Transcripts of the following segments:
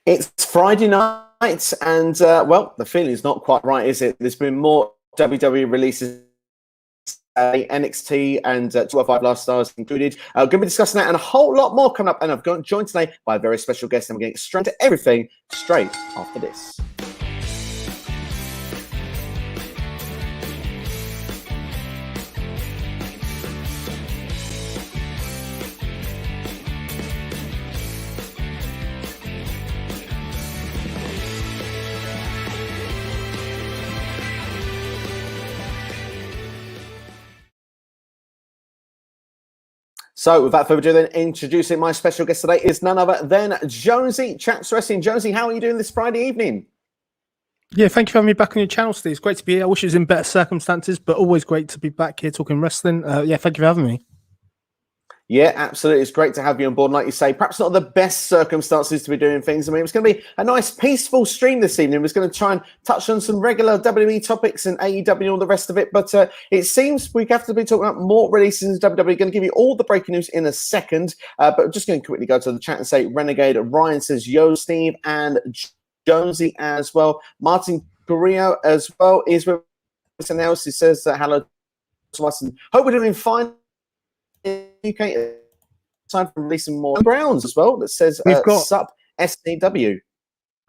It's Friday night, and well, the feeling's not quite right, is it? There's been more WWE releases, NXT and 205 Live Stars included. Going to be discussing that and a whole lot more coming up. And I've got joined today by a very special guest, and we're getting straight to everything straight after this. So, without further ado, then, introducing my special guest today is none other than Jonesy, Chaps Wrestling. Jonesy, how are you doing this Friday evening? Yeah, thank you for having me back on your channel, Steve. It's great to be here. I wish it was in better circumstances, but always great to be back here talking wrestling. Yeah, thank you for having me. Yeah, absolutely. It's great to have you on board. Like you say, perhaps not the best circumstances to be doing things. I mean, it's going to be a nice, peaceful stream this evening. We're going to try and touch on some regular WWE topics and AEW and all the rest of it. But it seems we have to be talking about more releases in WWE. Going to give you all the breaking news in a second. But I'm just going to quickly go to the chat and say, Renegade Ryan says, yo, Steve, and Jonesy as well. Martin Carrillo as well is with us. And else he says, hello to us. And hope we're doing fine. UK time for releasing more Browns as well that says we've got sup SCW.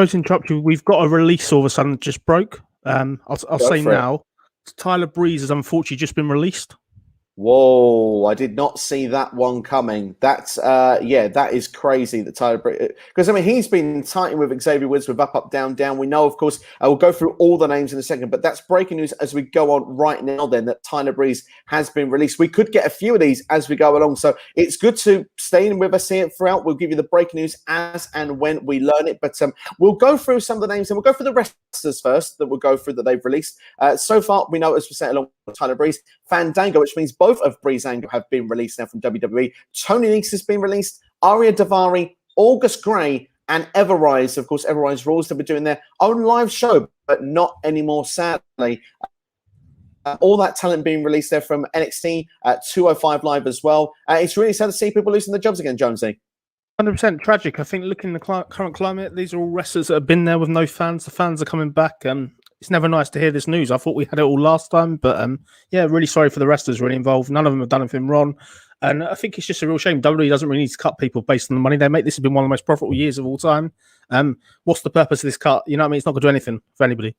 Sorry to interrupt you. We've got a release all of a sudden that just broke. I'll say now, Tyler Breeze has unfortunately just been released. Whoa, I did not see that one coming. That's yeah, that is crazy that Tyler Breeze, because I mean he's been tighting with Xavier Woods with up, down, down. We know, of course, we'll go through all the names in a second, but that's breaking news as we go on right now then that Tyler Breeze has been released. We could get a few of these as we go along, so it's good to stay in with us here throughout. We'll give you the breaking news as and when we learn it, but we'll go through some of the names and we'll go through the wrestlers first that we'll go through that they've released. So far, we know, as we say along with Tyler Breeze, Fandango, which means both of Breezango have been released now from WWE. Tony Nese has been released. Ariya Daivari, August Gray, and Everrise. Of course, Everrise Rules, they'll be doing their own live show, but not anymore, sadly. All that talent being released there from NXT 205 Live as well. It's really sad to see people losing their jobs again, Jonesy. 100% tragic. I think looking at the current climate, these are all wrestlers that have been there with no fans. The fans are coming back. It's never nice to hear this news. I thought we had it all last time, but yeah, really sorry for the wrestlers really involved. None of them have done anything wrong, and I think it's just a real shame. WWE doesn't really need to cut people based on the money they make. This has been one of the most profitable years of all time. What's the purpose of this cut? You know what I mean? It's not going to do anything for anybody.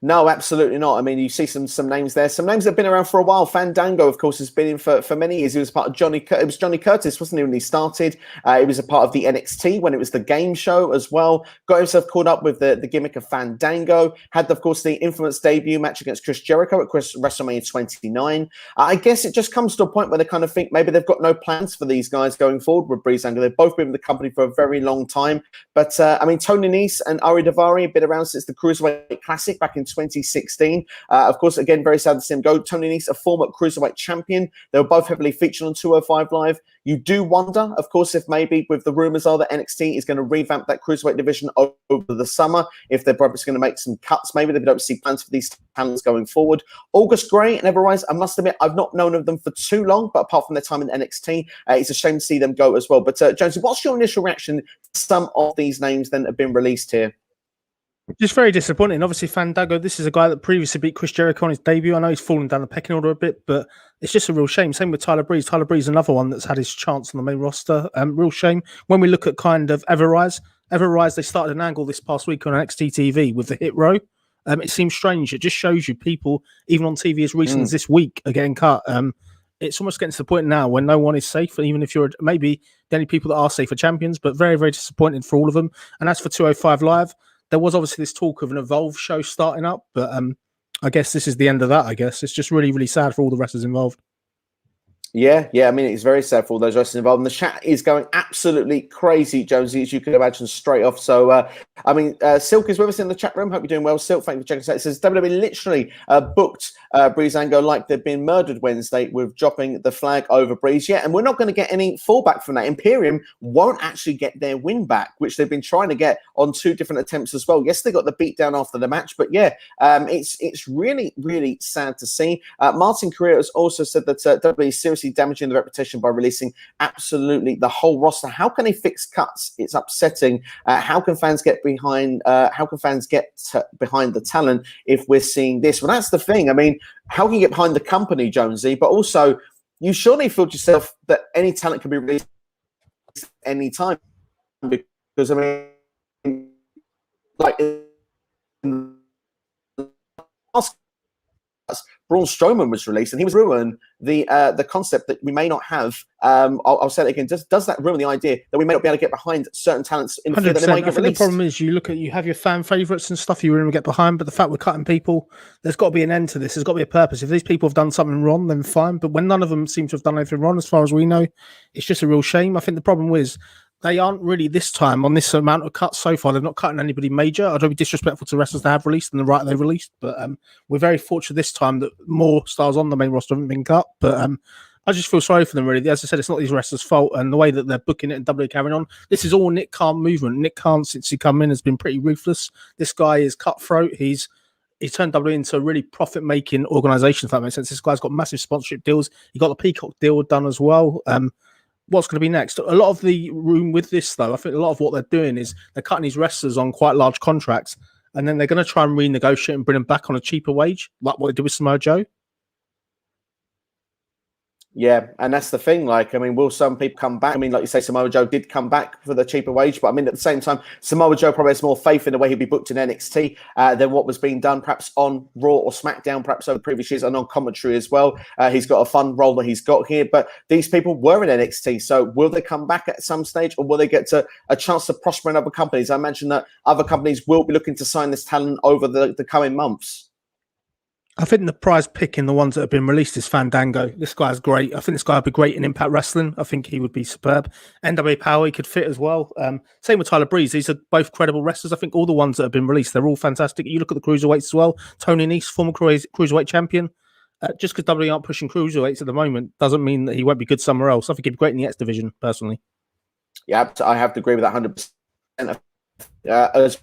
No, absolutely not. I mean, you see some names there. Some names that have been around for a while. Fandango, of course, has been in for many years. He was part of it was Johnny Curtis, wasn't he, when he started? He was a part of the NXT when it was the game show as well. Got himself caught up with the gimmick of Fandango. Had, of course, the infamous debut match against Chris Jericho at WrestleMania 29. I guess it just comes to a point where they kind of think maybe they've got no plans for these guys going forward with Breezango. They've both been with the company for a very long time. But, I mean, Tony Nese and Ariya Daivari have been around since the Cruiserweight Classic back in 2016. Of course, again, very sad to see him go. Tony Nese, a former Cruiserweight champion. They were both heavily featured on 205 Live. You do wonder, of course, if maybe with the rumors are that NXT is going to revamp that Cruiserweight division over the summer, if they're probably going to make some cuts, maybe they don't see plans for these talents going forward. August Gray and Everrise, I must admit, I've not known of them for too long, but apart from their time in NXT, it's a shame to see them go as well. But Jonesy, what's your initial reaction to some of these names then have been released here? Just very disappointing. Obviously, Fandango, this is a guy that previously beat Chris Jericho on his debut. I know he's fallen down the pecking order a bit, but it's just a real shame. Same with Tyler Breeze. Tyler Breeze is another one that's had his chance on the main roster. Real shame. When we look at kind of Everrise, they started an angle this past week on NXT TV with the hit row. It seems strange. It just shows you people, even on TV as recent as this week, are getting cut. It's almost getting to the point now when no one is safe, even if you're maybe the only people that are safe are champions, but very, very disappointed for all of them. And as for 205 Live, there was obviously this talk of an Evolve show starting up, but I guess this is the end of that, I guess. It's just really, really sad for all the wrestlers involved. Yeah. I mean, it's very sad for all those wrestlers involved. And the chat is going absolutely crazy, Jonesy, as you can imagine, straight off. So, I mean, Silk is with us in the chat room. Hope you're doing well, Silk. Thank you for checking us out. It says WWE literally booked Breezango like they've been murdered Wednesday with dropping the flag over Breeze. Yeah, and we're not going to get any fallback from that. Imperium won't actually get their win back, which they've been trying to get on 2 different attempts as well. Yes, they got the beat down after the match, but yeah, it's really, really sad to see. Martin Carrillo has also said that WWE is seriously obviously damaging the reputation by releasing absolutely the whole roster. How can they fix cuts? It's upsetting. How can fans get behind? Behind the talent if we're seeing this? Well, that's the thing. I mean, how can you get behind the company, Jonesy? But also, you surely feel to yourself that any talent can be released any time, because I mean, like in the last Braun Strowman was released, and he was ruined the concept that we may not have. I'll say it again. Does that ruin the idea that we may not be able to get behind certain talents in the field that they might get released? The problem is you have your fan favourites and stuff you really get behind, but the fact we're cutting people, there's got to be an end to this. There's got to be a purpose. If these people have done something wrong, then fine. But when none of them seem to have done anything wrong, as far as we know, it's just a real shame. I think the problem is they aren't really this time on this amount of cuts so far. They're not cutting anybody major. I don't be disrespectful to wrestlers they have released and the right they've released, but we're very fortunate this time that more stars on the main roster haven't been cut. But I just feel sorry for them, really. As I said, it's not these wrestlers' fault, and the way that they're booking it and WWE carrying on. This is all Nick Khan movement. Nick Khan, since he come in, has been pretty ruthless. This guy is cutthroat. He's turned WWE into a really profit-making organisation, if that makes sense. This guy's got massive sponsorship deals. He got the Peacock deal done as well. What's going to be next? A lot of the room with this, though, I think a lot of what they're doing is they're cutting these wrestlers on quite large contracts, and then they're going to try and renegotiate and bring them back on a cheaper wage, like what they did with Samoa Joe. Yeah, and that's the thing. Like, I mean, will some people come back? I mean, like you say, Samoa Joe did come back for the cheaper wage, but I mean, at the same time, Samoa Joe probably has more faith in the way he'd be booked in NXT than what was being done perhaps on Raw or SmackDown, perhaps over previous years, and on commentary as well. He's got a fun role that he's got here, but these people were in NXT, so will they come back at some stage, or will they get a chance to prosper in other companies? I imagine that other companies will be looking to sign this talent over the coming months. I think the prize pick in the ones that have been released is Fandango. This guy's great. I think this guy would be great in Impact Wrestling. I think he would be superb. NWA Power, he could fit as well. Same with Tyler Breeze. These are both credible wrestlers. I think all the ones that have been released, they're all fantastic. You look at the cruiserweights as well. Tony Nese, former cruiserweight champion. Just because WWE aren't pushing cruiserweights at the moment doesn't mean that he won't be good somewhere else. I think he'd be great in the X division, personally. Yeah, I have to agree with that 100%. As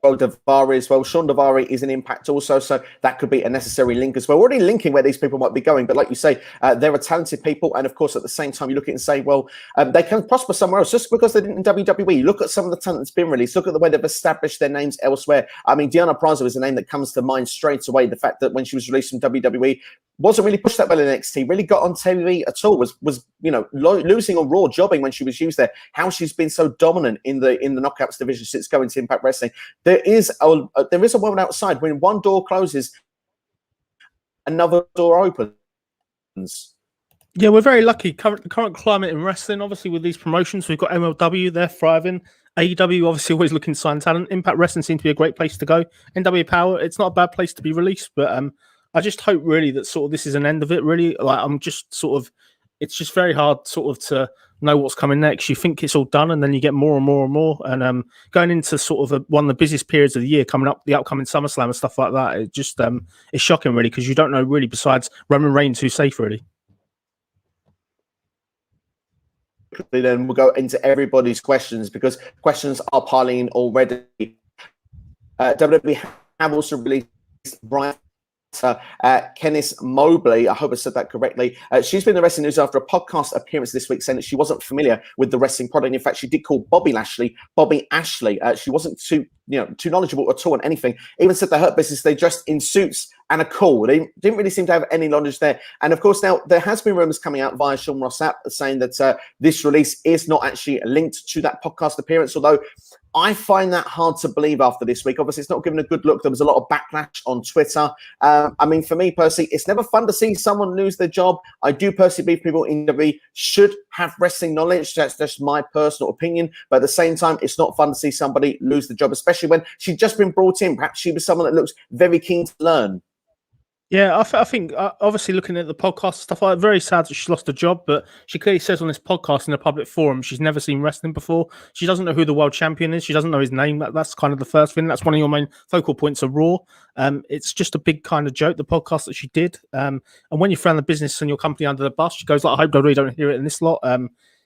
well, Daivari as well. Sean Daivari is an Impact also, so that could be a necessary link as well. We're already linking where these people might be going, but like you say, there are talented people, and of course, at the same time, you look at it and say, well, they can prosper somewhere else just because they didn't in WWE. Look at some of the talent that's been released. Look at the way they've established their names elsewhere. I mean, Deonna Purrazzo is a name that comes to mind straight away. The fact that when she was released from WWE, wasn't really pushed that well in NXT, really got on TV at all, was losing on Raw, jobbing when she was used there. How she's been so dominant in the Knockouts division since going to Impact Wrestling. There is a world outside. When one door closes, another door opens. Yeah, we're very lucky. The current climate in wrestling, obviously, with these promotions, we've got MLW, they're thriving. AEW, obviously, always looking to sign talent. Impact Wrestling seems to be a great place to go. NWA Power, it's not a bad place to be released, but I just hope really that sort of this is an end of it, really. Like, I'm just sort of, it's just very hard sort of to know what's coming next. You think it's all done, and then you get more and more and more. And going into sort of one of the busiest periods of the year coming up, the upcoming SummerSlam and stuff like that, it just it's shocking, really, because you don't know really besides Roman Reigns who's safe, really. Then we'll go into everybody's questions because questions are piling in already. WWE have also released Brian Kenice Mobley, I hope I said that correctly. She's been in the wrestling news after a podcast appearance this week saying that she wasn't familiar with the wrestling product. In fact, she did call Bobby Ashley. She wasn't too knowledgeable at all on anything. Even said the Hurt Business, they dressed in suits and a call. They didn't really seem to have any knowledge there. And of course, now there has been rumors coming out via Sean Ross Sapp saying that this release is not actually linked to that podcast appearance, although I find that hard to believe after this week. Obviously, it's not given a good look. There was a lot of backlash on Twitter. I mean, for me personally, it's never fun to see someone lose their job. I do personally believe people in WWE should have wrestling knowledge. That's just my personal opinion. But at the same time, it's not fun to see somebody lose the job, especially when she'd just been brought in. Perhaps she was someone that looks very keen to learn. Yeah, I think obviously looking at the podcast stuff, I'm very sad that she lost her job, but she clearly says on this podcast in a public forum she's never seen wrestling before. She doesn't know who the world champion is. She doesn't know his name. That's kind of the first thing. That's one of your main focal points of Raw. It's just a big kind of joke, the podcast that she did. And when you throw the business and your company under the bus, she goes like, I hope WWE don't hear it in this lot.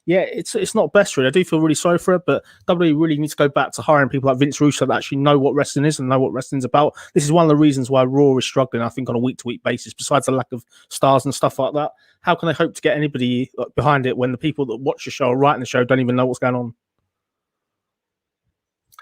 yeah, it's not best really. I do feel really sorry for it, but WWE really needs to go back to hiring people like Vince Russo that actually know what wrestling is and know what wrestling's about. This is one of the reasons why Raw is struggling, I think, on a week-to-week basis, besides the lack of stars and stuff like that. How can they hope to get anybody behind it when the people that watch the show or writing the show don't even know what's going on?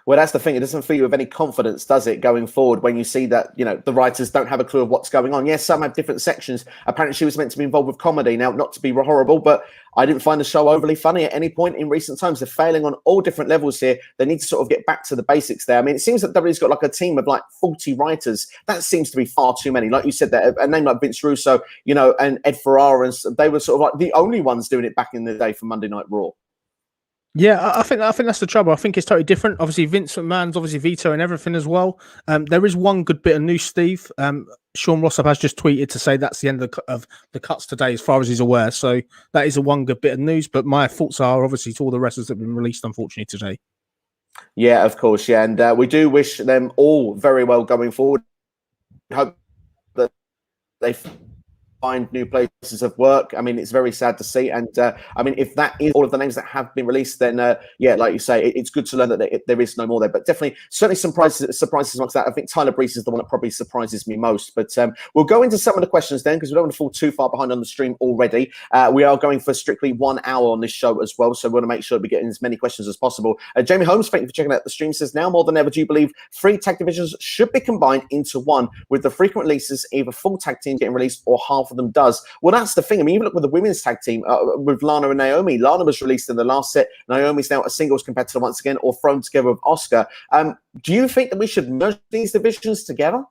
Well, that's the thing. It doesn't fill you with any confidence, does it, going forward when you see that, the writers don't have a clue of what's going on. Yes, some have different sections. Apparently, she was meant to be involved with comedy. Now, not to be horrible, but I didn't find the show overly funny at any point in recent times. They're failing on all different levels here. They need to sort of get back to the basics there. I mean, it seems that WWE's got like a team of like 40 writers. That seems to be far too many. Like you said, that a name like Vince Russo, and Ed Ferrara, and they were sort of like the only ones doing it back in the day for Monday Night Raw. Yeah, I think that's the trouble. I think it's totally different. Obviously, Vince McMahon's obviously vetoing everything as well. There is one good bit of news, Steve. Sean Rossap has just tweeted to say that's the end of the cuts today, as far as he's aware. So that is one good bit of news. But my thoughts are obviously to all the wrestlers that have been released, unfortunately, today. Yeah, of course. Yeah, and we do wish them all very well going forward. Hope that they find new places of work. I mean, it's very sad to see. And I mean, if that is all of the names that have been released, then yeah, like you say, it's good to learn that there is no more there. But definitely, certainly surprises amongst that. I think Tyler Breeze is the one that probably surprises me most. But we'll go into some of the questions then, because we don't want to fall too far behind on the stream already. We are going for strictly 1 hour on this show as well. So we want to make sure we get in as many questions as possible. Jamie Holmes, thank you for checking out the stream, says, now more than ever, do you believe 3 tag divisions should be combined into one, with the frequent releases either full tag team getting released or half of them does? Well, that's the thing. I mean, even look with the women's tag team with Lana and Naomi. Lana was released in the last set. Naomi's now a singles competitor once again, or thrown together with Asuka. Do you think that we should merge these divisions together?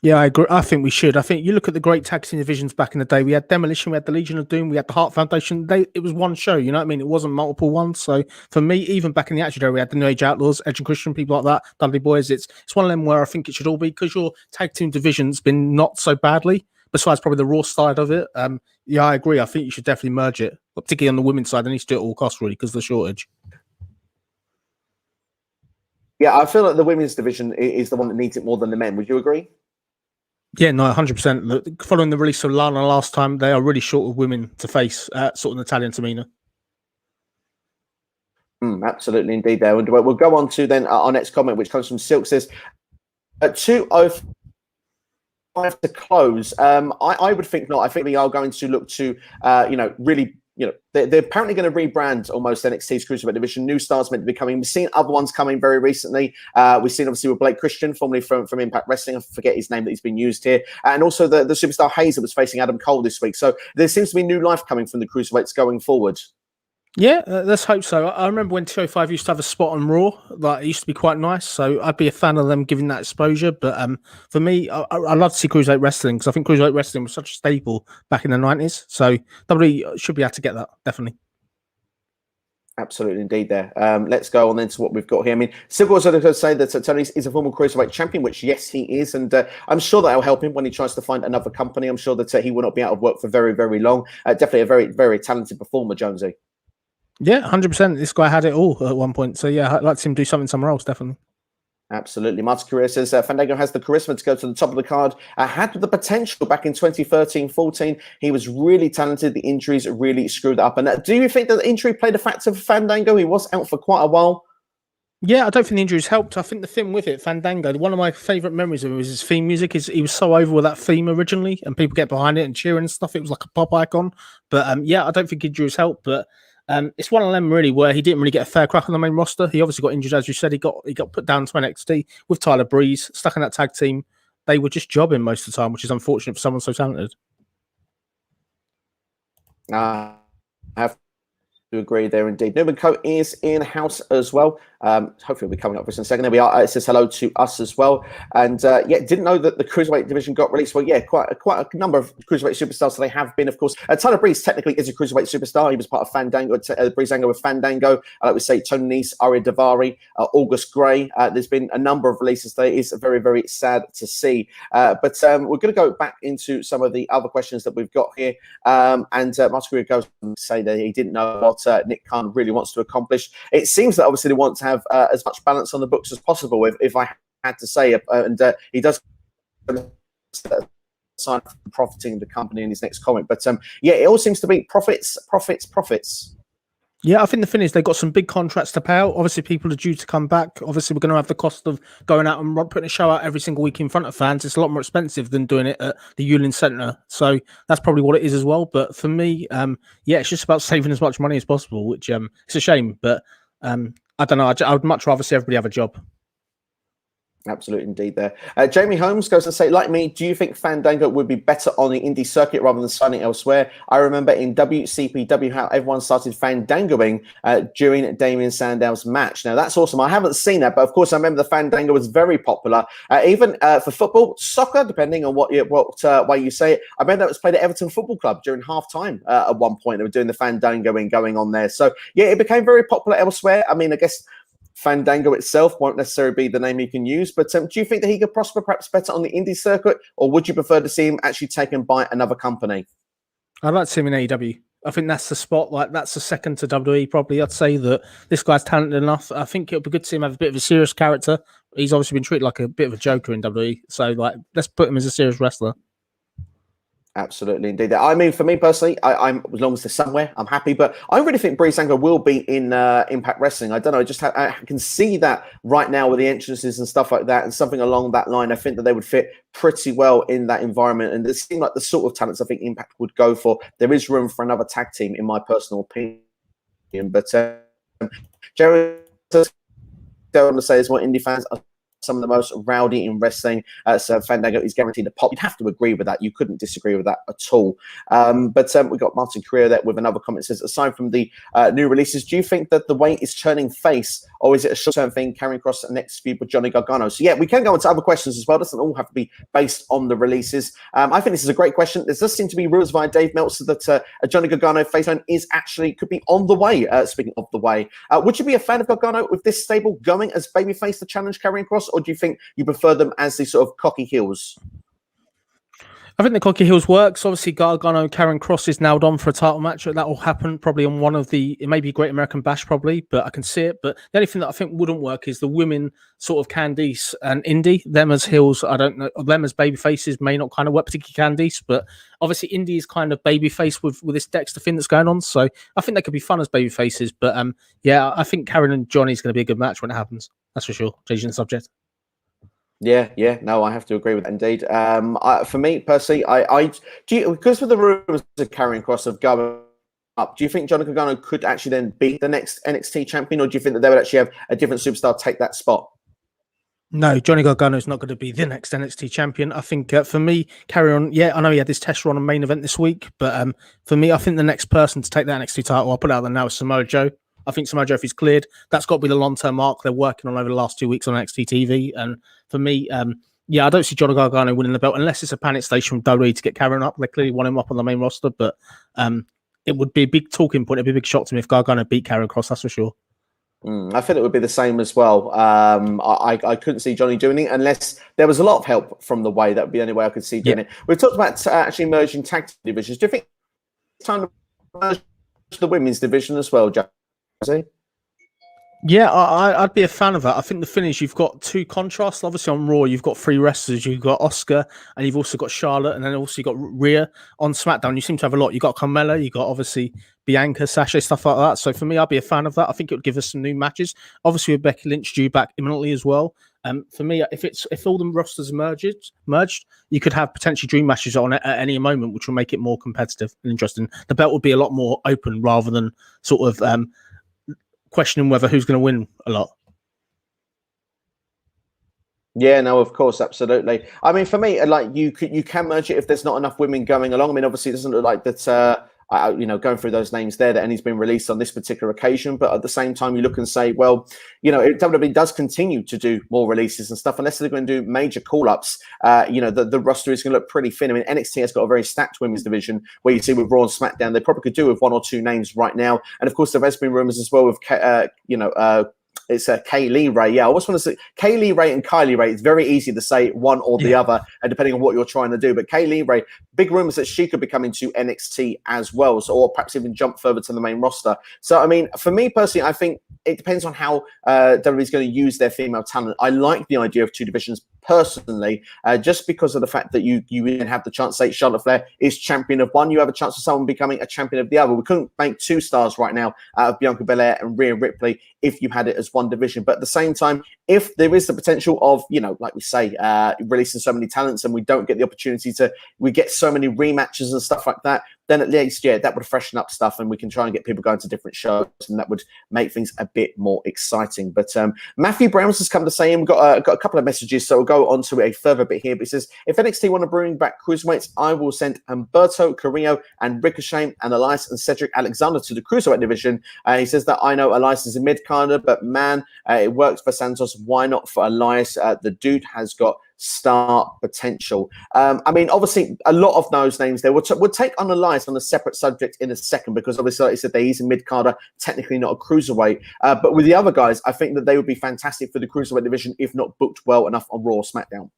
Yeah, I agree. I think we should. I think you look at the great tag team divisions back in the day. We had Demolition, we had the Legion of Doom, we had the Heart Foundation. It was one show, you know what I mean? It wasn't multiple ones. So for me, even back in the Attitude Era, we had the New Age Outlaws, Edge and Christian, people like that, Dudley Boys. It's one of them where I think it should all be, because your tag team division's been not so badly, besides probably the Raw side of it. Yeah, I agree. I think you should definitely merge it, but particularly on the women's side. They need to do it at all costs, really, because of the shortage. Yeah, I feel like the women's division is the one that needs it more than the men. Would you agree? Yeah, no, 100%. Following the release of Lana last time, they are really short of women to face sort of Natalia and Tamina. Absolutely, indeed. There, and we'll go on to then our next comment, which comes from Silk. Says, at 2:05 to close. I would think not. I think we are going to look to, really. They're apparently going to rebrand almost NXT's Cruiserweight division. New stars meant to be coming. We've seen other ones coming very recently. We've seen obviously with Blake Christian, formerly from Impact Wrestling. I forget his name that he's been used here. And also the superstar Hayes that was facing Adam Cole this week. So there seems to be new life coming from the Cruiserweights going forward. Yeah, let's hope so. I remember when 205 used to have a spot on Raw. Like, it used to be quite nice. So I'd be a fan of them giving that exposure. But for me, I love to see Cruiserweight Wrestling, because I think Cruiserweight Wrestling was such a staple back in the 90s. So WWE should be able to get that, definitely. Absolutely, indeed. There. Let's go on then to what we've got here. I mean, Silver was going to say that Tony is a former Cruiserweight champion, which, yes, he is. And I'm sure that will help him when he tries to find another company. I'm sure that he will not be out of work for very, very long. Definitely a very, very talented performer, Jonesy. Yeah, 100%. This guy had it all at one point. So, yeah, I'd like to see him do something somewhere else, definitely. Absolutely. Martin Career says, Fandango has the charisma to go to the top of the card. Had the potential back in 2013-14. He was really talented. The injuries really screwed up. And do you think that the injury played a factor for Fandango? He was out for quite a while. Yeah, I don't think the injuries helped. I think the thing with it, Fandango, one of my favourite memories of him was his theme music. He was so over with that theme originally, and people get behind it and cheering and stuff. It was like a pop icon. But yeah, I don't think injuries helped. But it's one of them really where he didn't really get a fair crack on the main roster. He obviously got injured, as you said. He got put down to NXT with Tyler Breeze, stuck in that tag team. They were just jobbing most of the time, which is unfortunate for someone so talented. I have to agree there indeed. Newman Co is in house as well. Hopefully we'll be coming up with in a second. There we are. It says hello to us as well. And yeah, didn't know that the Cruiserweight division got released. Well, yeah, quite a number of Cruiserweight superstars. So they have been, of course. Tyler Breeze technically is a Cruiserweight superstar. He was part of Fandango, Breezango with Fandango. Like we say, Tony Nese, Ariya Daivari, August Gray. There's been a number of releases there. It's very, very sad to see. But we're going to go back into some of the other questions that we've got here. And Martin goes and say that he didn't know what Nick Khan really wants to accomplish. It seems that obviously they want to have as much balance on the books as possible, if I had to say. And he does sign profiting the company in his next comment. But yeah, it all seems to be profits. Yeah, I think the thing is they've got some big contracts to pay out. Obviously, people are due to come back. Obviously, we're going to have the cost of going out and putting a show out every single week in front of fans. It's a lot more expensive than doing it at the Yulin Centre. So that's probably what it is as well. But for me, yeah, it's just about saving as much money as possible, which it's a shame. But I don't know. I would much rather see everybody have a job. Absolutely, indeed. There, Jamie Holmes goes to say, like me, do you think Fandango would be better on the indie circuit rather than signing elsewhere? I remember in WCPW how everyone started Fandangoing during Damien Sandow's match. Now that's awesome. I haven't seen that, but of course I remember the Fandango was very popular, even for football, soccer, depending on what way you say it. I remember that was played at Everton Football Club during half time at one point. They were doing the Fandangoing going on there, so yeah, it became very popular elsewhere. I mean, I guess Fandango itself won't necessarily be the name he can use, but do you think that he could prosper perhaps better on the indie circuit, or would you prefer to see him actually taken by another company? I'd like to see him in AEW. I think that's the spot. Like that's the second to WWE. Probably, I'd say that this guy's talented enough. I think it would be good to see him have a bit of a serious character. He's obviously been treated like a bit of a joker in WWE, so like let's put him as a serious wrestler. Absolutely, indeed. I mean, for me personally, I'm as long as they're somewhere, I'm happy. But I really think Breezango will be in Impact Wrestling. I don't know, I can see that right now with the entrances and stuff like that, and something along that line. I think that they would fit pretty well in that environment, and it seems like the sort of talents I think Impact would go for. There is room for another tag team, in my personal opinion. But Jerry, I want to say is what indie fans are some of the most rowdy in wrestling. So Fandango is guaranteed a pop. You'd have to agree with that. You couldn't disagree with that at all. But we got Martin Correa there with another comment. It says, aside from the new releases, do you think that the weight is turning face, or is it a short-term thing carrying across the next feud with Johnny Gargano? So yeah, we can go into other questions as well. It doesn't all have to be based on the releases. I think this is a great question. There does seem to be rumours via Dave Meltzer that a Johnny Gargano face turn could be on the way. Speaking of the way, would you be a fan of Gargano with this stable going as babyface the challenge carrying across, or do you think you prefer them as the sort of cocky heels? I think the cocky heels works. Obviously, Gargano, Karen Cross is nailed on for a title match. That will happen probably on one of the, it may be Great American Bash probably, but I can see it. But the only thing that I think wouldn't work is the women sort of Candice and Indy. Them as heels, I don't know. Them as baby faces may not kind of work, particularly Candice, but obviously Indy is kind of baby face with this Dexter thing that's going on. So I think they could be fun as baby faces. But yeah, I think Karen and Johnny is going to be a good match when it happens. That's for sure. Changing the subject. Yeah, no, I have to agree with that indeed. For me personally, because with the rumors of carrying cross of going up, do you think Johnny Gargano could actually then be the next NXT champion, or do you think that they would actually have a different superstar take that spot? No, Johnny Gargano is not going to be the next NXT champion. I think for me, carry on. Yeah, I know he had this test run on main event this week, but for me, I think the next person to take that NXT title, I'll put it out there now, is Samoa Joe. I think Samoa Joe, if he's cleared, that's got to be the long-term mark they're working on over the last 2 weeks on NXT TV. And for me, yeah, I don't see Johnny Gargano winning the belt unless it's a panic station from WWE to get Karen up. They clearly want him up on the main roster, but it would be a big talking point. It'd be a big shock to me if Gargano beat Karen Cross, that's for sure. I think it would be the same as well. I couldn't see Johnny doing it unless there was a lot of help from the way. That would be the only way I could see doing it. We've talked about actually merging tag divisions. Do you think it's time to merge the women's division as well, Jose? Yeah, I'd be a fan of that. I think the thing is you've got two contrasts. Obviously on Raw, you've got three wrestlers. You've got Oscar, and you've also got Charlotte, and then also you've got Rhea. On SmackDown, you seem to have a lot. You've got Carmella, you've got obviously Bianca, Sasha, stuff like that. So for me, I'd be a fan of that. I think it would give us some new matches. Obviously with Becky Lynch due back imminently as well. For me, if all the rosters merged, you could have potentially dream matches on at any moment, which will make it more competitive and interesting. The belt would be a lot more open rather than sort of questioning whether who's going to win a lot. Yeah, no, of course, absolutely. I mean, for me, like you can merge it if there's not enough women going along. I mean, obviously, it doesn't look like that. Going through those names there, that any's been released on this particular occasion. But at the same time, you look and say, well, WWE does continue to do more releases and stuff. Unless they're going to do major call-ups, the roster is going to look pretty thin. I mean, NXT has got a very stacked women's division where you see with Raw and SmackDown, they probably could do with one or two names right now. And of course, there has been rumors as well with, it's Kaylee Ray. Yeah, I always want to say Kaylee Ray and Kylie Ray. It's very easy to say one or the other, and depending on what you're trying to do. But Kaylee Ray, big rumors that she could be coming to NXT as well, or perhaps even jump further to the main roster. So, I mean, for me personally, I think it depends on how WWE is going to use their female talent. I like the idea of 2 divisions personally, just because of the fact that you then have the chance, say Charlotte Flair is champion of one, you have a chance of someone becoming a champion of the other. We couldn't make 2 stars right now out of Bianca Belair and Rhea Ripley if you had it as 1 division. But at the same time, if there is the potential of, like we say, releasing so many talents and we don't get the opportunity we get so many rematches and stuff like that, then at least, that would freshen up stuff and we can try and get people going to different shows, and that would make things a bit more exciting. But Matthew Browns has come to say, and we've got a couple of messages, so we'll go on to a further bit here. But he says, if NXT want to bring back cruiserweights, I will send Humberto Carrillo and Ricochet and Elias and Cedric Alexander to the cruiserweight division. He says that I know Elias is a mid-carder, but man, it works for Santos. Why not for Elias? The dude has got star potential. I mean, obviously, a lot of those names there would take on Elias on a separate subject in a second, because obviously, like I said, he's a mid-carder, technically not a cruiserweight. But with the other guys, I think that they would be fantastic for the cruiserweight division if not booked well enough on Raw or SmackDown.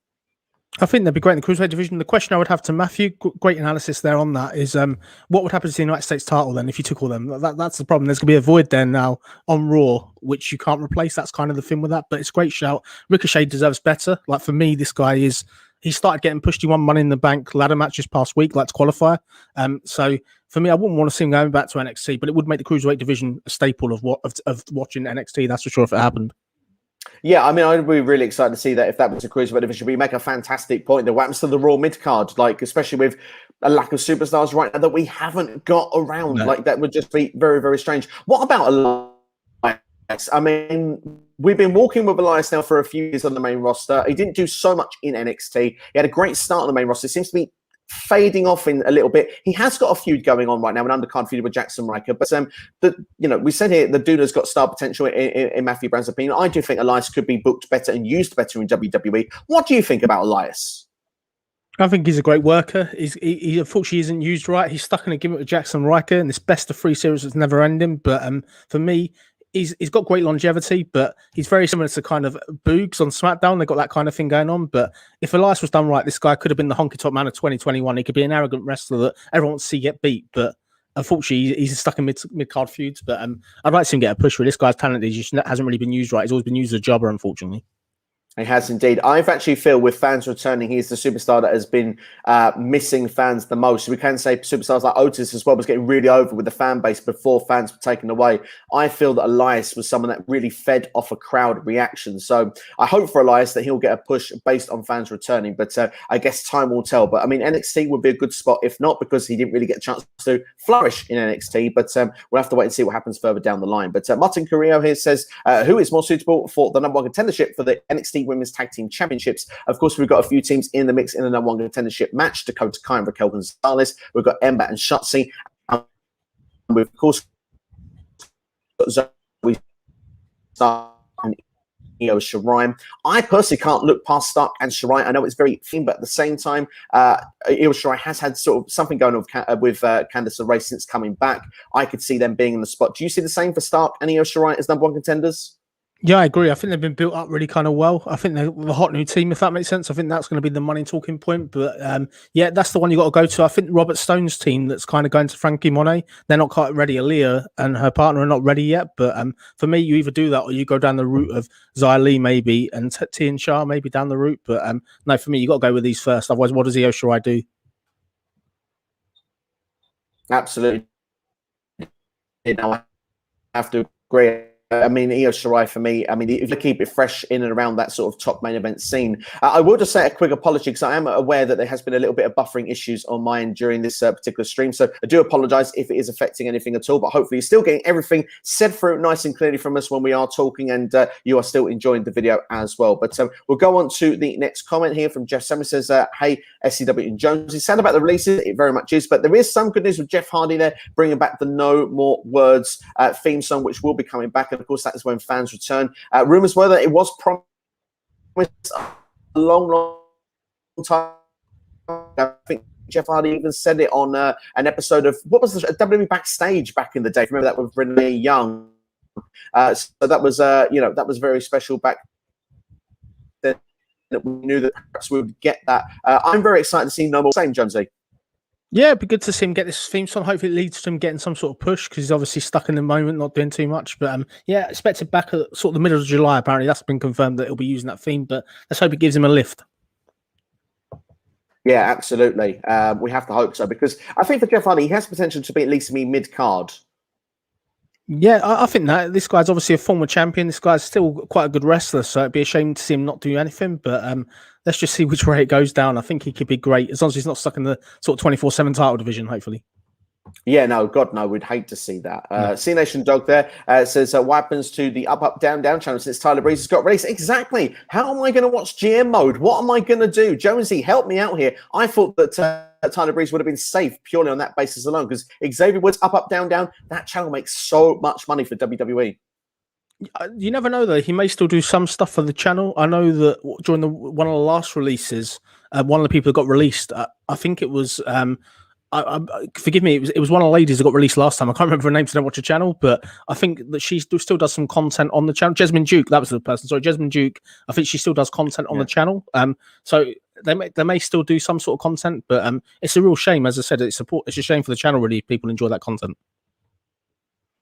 I think they'd be great in the cruiserweight division. The question I would have to Matthew, great analysis there on that, is what would happen to the United States title then if you took all them? That's the problem. There's going to be a void there now on Raw, which you can't replace. That's kind of the thing with that. But it's a great shout. Ricochet deserves better. Like, for me, this guy he started getting pushed. He won Money in the Bank ladder match this past week, like to qualify. So for me, I wouldn't want to see him going back to NXT, but it would make the cruiserweight division a staple of watching NXT. That's for sure if it happened. Yeah, I mean, I'd be really excited to see that if that was a cruiserweight division. We make a fantastic point. What happens to the Raw mid card, like especially with a lack of superstars right now that we haven't got around? No. Like that would just be very, very strange. What about Elias? I mean, we've been walking with Elias now for a few years on the main roster. He didn't do so much in NXT. He had a great start on the main roster. It seems to be fading off in a little bit. He has got a feud going on right now, an undercard feud with Jackson Riker. But we said here the dude has got star potential in Matthew Brown's opinion. I do think Elias could be booked better and used better in WWE. What do you think about Elias? I think he's a great worker. He unfortunately isn't used right. He's stuck in a gimmick with Jackson Riker in this best of 3 series that's never ending. But for me, he's got great longevity, but he's very similar to kind of Boogs on SmackDown. They've got that kind of thing going on. But if Elias was done right, this guy could have been the honky top man of 2021. He could be an arrogant wrestler that everyone wants to see get beat. But unfortunately, he's stuck in mid card feuds. But I'd like to see him get a push. Where this guy's talented, he just hasn't really been used right. He's always been used as a jobber, unfortunately. He has indeed. I've actually feel with fans returning, he's the superstar that has been missing fans the most. We can say superstars like Otis as well was getting really over with the fan base before fans were taken away. I feel that Elias was someone that really fed off a crowd reaction. So I hope for Elias that he'll get a push based on fans returning. But I guess time will tell. But I mean, NXT would be a good spot if not, because he didn't really get a chance to flourish in NXT. But we'll have to wait and see what happens further down the line. But Martin Carrillo here says, who is more suitable for the #1 contendership for the NXT Women's Tag Team Championships? Of course, we've got a few teams in the mix in the #1 contendership match. Dakota Kai and Raquel Gonzalez. We've got Ember and Shotzi. We've, of course, got Zoe Stark and Io Shirai. I personally can't look past Stark and Shirai. I know it's very thin, but at the same time, Io Shirai has had sort of something going on with Candice LeRae since coming back. I could see them being in the spot. Do you see the same for Stark and Io Shirai as #1 contenders? Yeah, I agree. I think they've been built up really kind of well. I think they're the hot new team, if that makes sense. I think that's going to be the money talking point. But yeah, that's the one you got to go to. I think Robert Stone's team that's kind of going to Frankie Monet, they're not quite ready. Aaliyah and her partner are not ready yet. But for me, you either do that or you go down the route of Xia Li maybe and Tian Sha maybe down the route. But no, for me, you got to go with these first. Otherwise, what does Io Shirai do? Absolutely. I have to agree. I mean, Io Shirai for me, I mean, if you keep it fresh in and around that sort of top main event scene. I will just say a quick apology because I am aware that there has been a little bit of buffering issues on mine during this particular stream. So I do apologize if it is affecting anything at all, but hopefully you're still getting everything said through nice and clearly from us when we are talking, and you are still enjoying the video as well. But we'll go on to the next comment here from Jeff Summers. Says, hey, SCW and Jones. He's sad about the releases. It very much is, but there is some good news with Jeff Hardy there, bringing back the No More Words theme song, which will be coming back. And of course, that is when fans return. Rumors were that it was promised a long time. I think Jeff Hardy even said it on an episode of what was the WWE Backstage back in the day. Remember that with Renee Young? So that was that was very special back then. We knew that perhaps we would get that. I'm very excited to see No More. Same, Jonesy. Yeah, it'd be good to see him get this theme song. Hopefully, it leads to him getting some sort of push because he's obviously stuck in the moment, not doing too much. But yeah, expected back at sort of the middle of July. Apparently, that's been confirmed that he'll be using that theme. But let's hope it gives him a lift. Yeah, absolutely. We have to hope so, because I think for Jeff Hardy, he has potential to be at least mid card. Yeah, I think that this guy's obviously a former champion. This guy's still quite a good wrestler, so it'd be a shame to see him not do anything. But let's just see which way it goes down. I think he could be great as long as he's not stuck in the sort of 24/7 title division. Hopefully. Yeah, no, God, no, we'd hate to see that. C Nation Dog there says, what happens to the up, down, down channel since Tyler Breeze has got released? Exactly. How am I going to watch GM mode? What am I going to do? Jonesy, help me out here. I thought that Tyler Breeze would have been safe purely on that basis alone, because Xavier Woods up, down, down, that channel makes so much money for WWE. You never know, though. He may still do some stuff for the channel. I know that during one of the last releases, one of the people that got released, I think it was... forgive me, it was one of the ladies that got released last time. I can't remember her name, so I don't watch the channel, but I think that she still does some content on the channel. Jasmine Duke, that was the person. Sorry, Jasmine Duke. I think she still does content on the channel. So they may still do some sort of content, but it's a real shame. As I said, it's a shame for the channel, really, if people enjoy that content.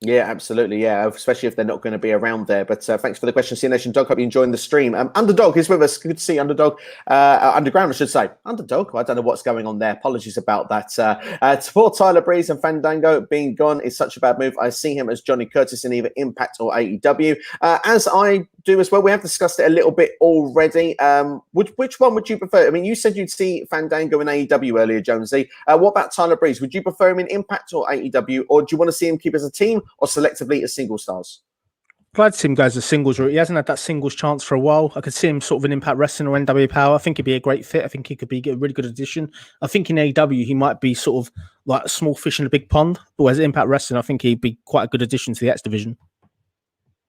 Yeah, absolutely. Yeah, especially if they're not going to be around there. But thanks for the question, C Nation Dog. Hope you enjoying the stream. Underdog is with us. Good to see Underdog. Underground, I should say. Underdog. I don't know what's going on there. Apologies about that. For Tyler Breeze and Fandango being gone is such a bad move. I see him as Johnny Curtis in either Impact or AEW. As I do as well. We have discussed it a little bit already. Which one would you prefer? I mean, you said you'd see Fandango in AEW earlier, Jonesy. What about Tyler Breeze? Would you prefer him in Impact or AEW? Or do you want to see him keep as a team or selectively as single stars? Glad to see him go as a singles route. He hasn't had that singles chance for a while. I could see him sort of in Impact Wrestling or NW Power. I think he'd be a great fit. I think he could be a really good addition. I think in AEW, he might be sort of like a small fish in a big pond. But as Impact Wrestling, I think he'd be quite a good addition to the X division.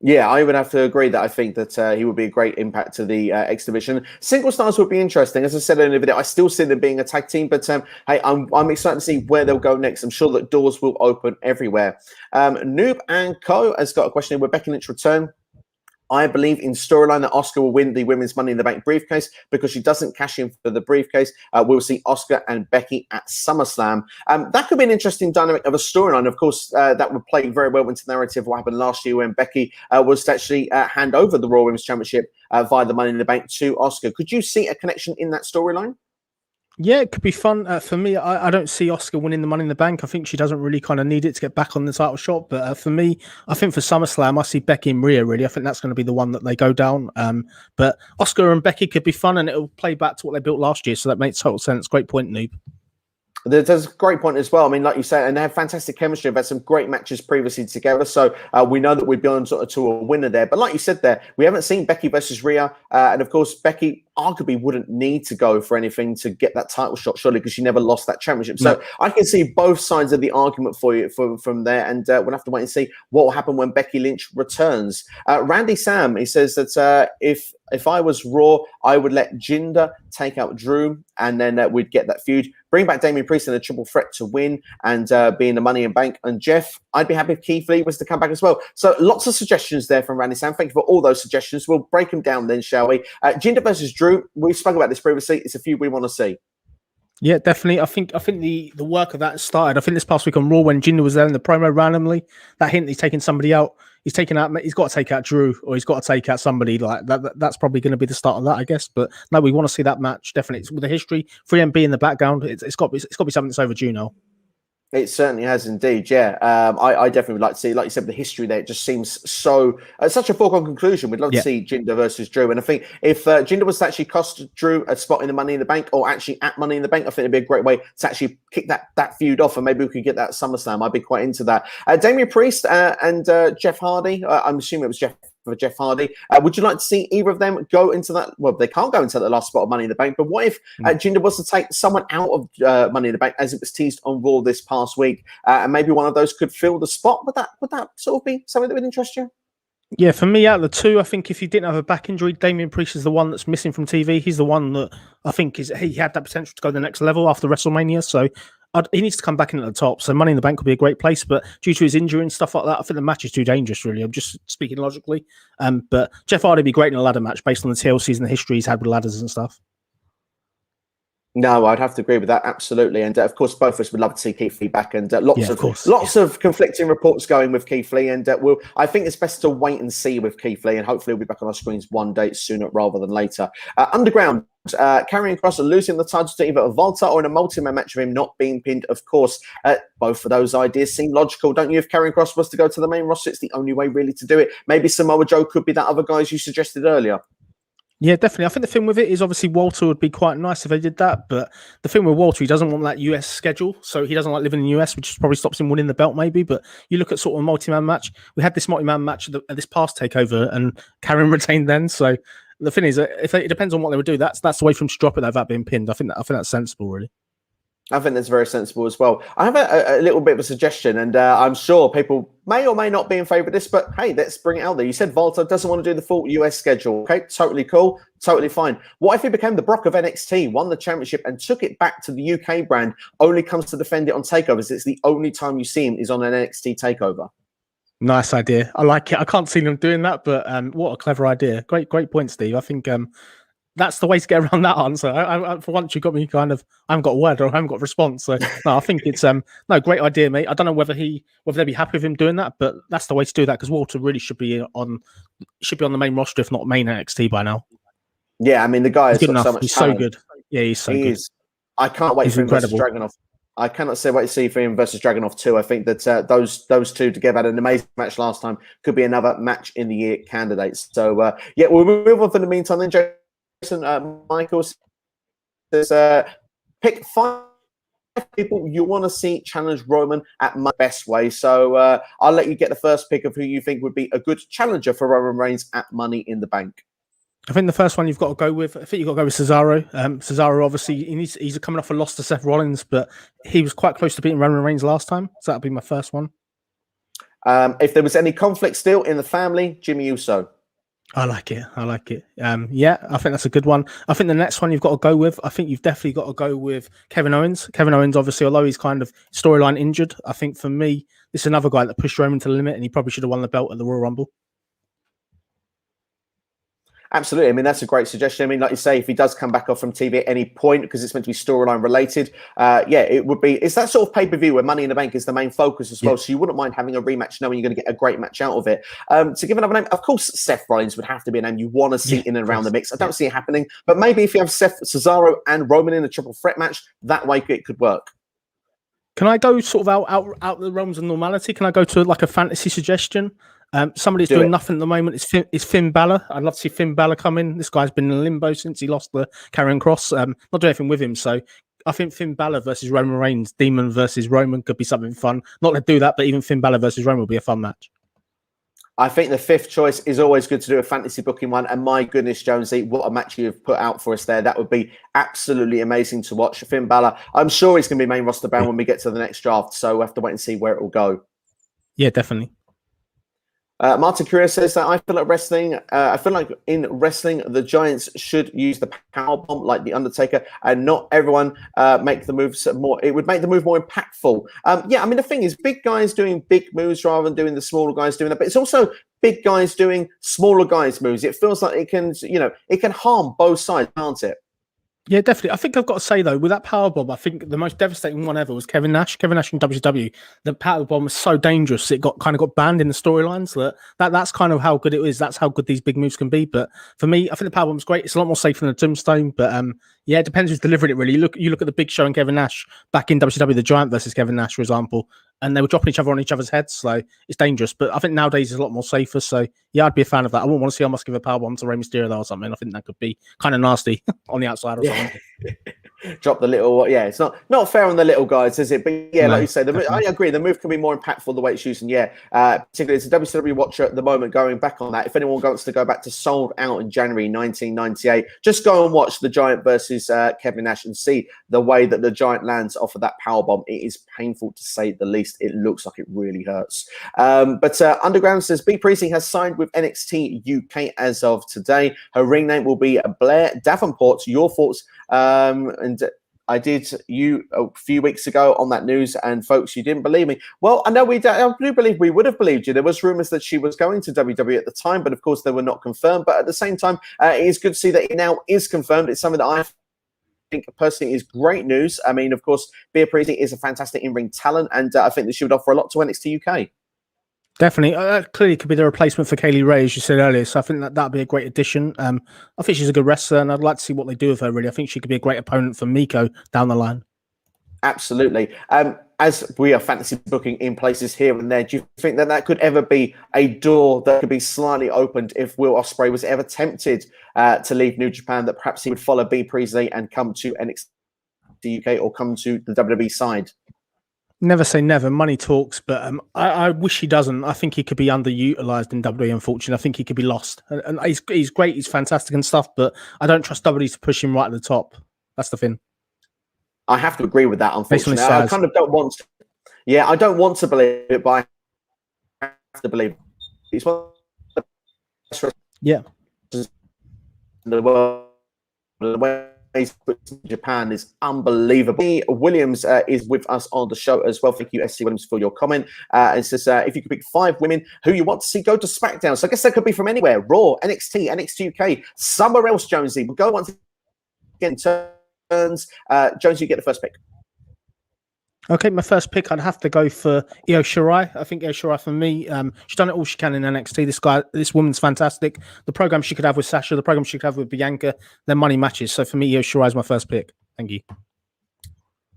Yeah, I would have to agree that I think that he would be a great impact to the X division. Single stars would be interesting. As I said in the video, I still see them being a tag team, but hey, I'm excited to see where they'll go next. I'm sure that doors will open everywhere. Noob and Co has got a question. Will Becky Lynch return? I believe in storyline that Asuka will win the Women's Money in the Bank briefcase because she doesn't cash in for the briefcase. We'll see Asuka and Becky at SummerSlam. That could be an interesting dynamic of a storyline. Of course, that would play very well into the narrative of what happened last year when Becky was to actually hand over the Raw Women's Championship via the Money in the Bank to Asuka. Could you see a connection in that storyline? Yeah, it could be fun. For me, I don't see Asuka winning the Money in the Bank. I think she doesn't really kind of need it to get back on the title shot. But for me, I think for SummerSlam, I see Becky and Rhea, really. I think that's going to be the one that they go down. But Asuka and Becky could be fun, and it'll play back to what they built last year. So that makes total sense. Great point, Noob. There's a great point as well. I mean, like you say, and they have fantastic chemistry. They've had some great matches previously together. So we know that we've been sort of to a winner there. But like you said there, we haven't seen Becky versus Rhea. And of course, Becky arguably wouldn't need to go for anything to get that title shot, surely, because she never lost that championship. So I can see both sides of the argument for you from there. And we'll have to wait and see what will happen when Becky Lynch returns. Randy Sam, he says that if I was Raw, I would let Jinder take out Drew, and then we'd get that feud. Bring back Damian Priest in a triple threat to win and be in the Money in Bank. And Jeff, I'd be happy if Keith Lee was to come back as well. So lots of suggestions there from Randy Sam. Thank you for all those suggestions. We'll break them down then, shall we? Jinder versus Drew. We've spoken about this previously. It's a feud we want to see. Yeah, definitely. I think the work of that started. I think this past week on Raw when Jinder was there in the promo randomly, that hint he's taking somebody out. He's got to take out Drew, or he's got to take out somebody like that. That's probably going to be the start of that, I guess. But no, we want to see that match. Definitely, it's with the history, 3MB in the background. It's got to be something that's overdue now. It certainly has indeed, yeah. I definitely would like to see, like you said, the history there. It just seems so such a foregone conclusion. We'd love to see Jinder versus Drew, and I think if Jinder was to actually cost Drew a spot in the Money in the Bank, or actually at Money in the Bank, I think it'd be a great way to actually kick that feud off, and maybe we could get that SummerSlam. I'd be quite into that. Damian Priest and Jeff Hardy. I'm assuming it was Jeff Hardy. Would you like to see either of them go into that? Well, they can't go into the last spot of Money in the Bank, but what if Jinder was to take someone out of Money in the Bank, as it was teased on Raw this past week, and maybe one of those could fill the spot? Would that sort of be something that would interest you? Yeah, for me, out of the two, I think if he didn't have a back injury, Damian Priest is the one that's missing from TV. He's the one that I think he had that potential to go to the next level after WrestleMania. So he needs to come back in at the top. So Money in the Bank would be a great place. But due to his injury and stuff like that, I think the match is too dangerous, really. I'm just speaking logically. But Jeff Hardy would be great in a ladder match based on the TLCs and the history he's had with ladders and stuff. No, I'd have to agree with that absolutely, and of course, both of us would love to see Keith Lee back, and Yeah, of course. lots of conflicting reports going with Keith Lee, and I think it's best to wait and see with Keith Lee, and hopefully he'll be back on our screens one day sooner rather than later. Underground, Karrion Kross losing the title to either a Volta or in a multi-man match of him not being pinned. Of course, both of those ideas seem logical, don't you? If Karrion Kross was to go to the main roster, it's the only way really to do it. Maybe Samoa Joe could be that other guy as you suggested earlier. Yeah, definitely. I think the thing with it is obviously Walter would be quite nice if they did that. But the thing with Walter, he doesn't want that US schedule. So he doesn't like living in the US, which probably stops him winning the belt maybe. But you look at sort of a multi-man match. We had this multi-man match at this past takeover and Karen retained then. So the thing is, it depends on what they would do. That's the way for him to drop it without being pinned. I think that's sensible, really. I think that's very sensible as well. I have a little bit of a suggestion, and I'm sure people may or may not be in favour of this, but hey, let's bring it out there. You said Volta doesn't want to do the full US schedule. Okay, totally cool, totally fine. What if he became the Brock of NXT, won the championship, and took it back to the UK brand, only comes to defend it on takeovers? It's the only time you see him is on an NXT takeover. Nice idea. I like it. I can't see them doing that, but what a clever idea. Great point, Steve. I think that's the way to get around that answer. I for once, you got me kind of. I haven't got a word or I haven't got a response. So no, I think it's no great idea, mate. I don't know whether they'd be happy with him doing that, but that's the way to do that because Walter really should be on the main roster, if not main NXT by now. Yeah, I mean the guy is good enough. So much he's talent. So good. Yeah, he's so good. I can't wait for him versus Dragunov. I cannot say wait to see for him versus Dragunov too. I think that those two together had an amazing match last time. Could be another match in the year candidates. So yeah, we'll move on for the meantime. Then Michael says, pick 5 people you want to see challenge Roman at my best way. So I'll let you get the first pick of who you think would be a good challenger for Roman Reigns at Money in the Bank. I think the first one you've got to go with. I think you've got to go with Cesaro. Cesaro, obviously, he's coming off a loss to Seth Rollins, but he was quite close to beating Roman Reigns last time. So that'll be my first one. If there was any conflict still in the family, Jimmy Uso. I like it. Yeah, I think that's a good one. I think the next one you've got to go with, I think you've definitely got to go with Kevin Owens. Kevin Owens, obviously, although he's kind of storyline injured, I think for me, this is another guy that pushed Roman to the limit and he probably should have won the belt at the Royal Rumble. Absolutely. I mean, that's a great suggestion. I mean, like you say, if he does come back off from TV at any point, because it's meant to be storyline related, yeah, it would be. It's that sort of pay-per-view where Money in the Bank is the main focus as well. So you wouldn't mind having a rematch knowing you're going to get a great match out of it. To give another name, of course, Seth Rollins would have to be a name you want to see in and around the mix. I don't see it happening, but maybe if you have Cesaro and Roman in a triple threat match, that way it could work. Can I go sort of out the realms of normality? Can I go to like a fantasy suggestion? Somebody's doing nothing at the moment. It's Finn Balor. I'd love to see Finn Balor come in. This guy's been in limbo since he lost the Karrion Kross. Not doing anything with him. So I think Finn Balor versus Roman Reigns, Demon versus Roman could be something fun. Not to do that, but even Finn Balor versus Roman will be a fun match. I think the fifth choice is always good to do a fantasy booking one. And my goodness, Jonesy, what a match you've put out for us there. That would be absolutely amazing to watch. Finn Balor, I'm sure he's going to be main roster bound when we get to the next draft. So we'll have to wait and see where it will go. Yeah, definitely. Martin Curia says that I feel like in wrestling, the Giants should use the power bomb like the Undertaker, and not everyone make the moves more. It would make the move more impactful. Yeah, I mean the thing is, big guys doing big moves rather than doing the smaller guys doing that. But it's also big guys doing smaller guys moves. It feels like it can, it can harm both sides, can't it? Yeah, definitely. I think I've got to say, though, with that powerbomb, I think the most devastating one ever was Kevin Nash. Kevin Nash in WCW. The powerbomb was so dangerous, it got banned in the storylines. That's kind of how good it is. That's how good these big moves can be. But for me, I think the powerbomb's great. It's a lot more safe than the tombstone. But yeah, it depends who's delivering it, really. You look at the Big Show and Kevin Nash back in WCW, the Giant versus Kevin Nash, for example, and they were dropping each other on each other's heads. So it's dangerous. But I think nowadays it's a lot more safer. So yeah, I'd be a fan of that. I wouldn't want to see Omos give a powerbomb to Rey Mysterio though, or something. I think that could be kind of nasty on the outside or something. Drop the little, yeah, it's not fair on the little guys, is it? But yeah, No, like you say, I agree. The move can be more impactful the way it's used, and yeah, particularly as a WCW watcher at the moment, going back on that. If anyone wants to go back to Sold Out in January 1998, just go and watch the Giant versus Kevin Nash and see the way that the Giant lands off of that powerbomb. It is painful to say the least. It looks like it really hurts. But Underground says B Priestley has signed with NXT UK as of today. Her ring name will be Blair Davenport. Your thoughts? And I did you a few weeks ago on that news, and folks, you didn't believe me. Well, I know I do believe we would have believed you. There was rumors that she was going to WWE at the time, but of course they were not confirmed. But at the same time, it is good to see that it now is confirmed. It's something that I think personally is great news. I mean, of course, Bea Priestley is a fantastic in-ring talent, and I think that she would offer a lot to NXT UK. Definitely. That clearly could be the replacement for Kaylee Ray, as you said earlier. So I think that that'd be a great addition. I think she's a good wrestler, and I'd like to see what they do with her, really. I think she could be a great opponent for Miko down the line. Absolutely. As we are fantasy booking in places here and there, do you think that that could ever be a door that could be slightly opened if Will Ospreay was ever tempted to leave New Japan, that perhaps he would follow Bea Priestley and come to NXT UK or come to the WWE side? Never say never. Money talks, but I wish he doesn't. I think he could be underutilized in WWE, unfortunately. I think he could be lost. And he's great, he's fantastic and stuff, but I don't trust WWE to push him right at the top. That's the thing. I have to agree with that, unfortunately. I kind of don't want to. Yeah, I don't want to believe it, but I have to believe it. He's one of the best in the world. The way he's put Japan is unbelievable. Williams is with us on the show as well. Thank you, SC Williams, for your comment. It says, if you could pick 5 women who you want to see go to SmackDown. So I guess that could be from anywhere. Raw, NXT, NXT UK, somewhere else, Jonesy. We'll go once again. Jones, you get the first pick. Okay, my first pick, I'd have to go for Io Shirai. I think Io Shirai, for me, she's done it all she can in NXT. This woman's fantastic. The program she could have with Sasha, the program she could have with Bianca, their money matches. So for me, Io Shirai is my first pick. Thank you.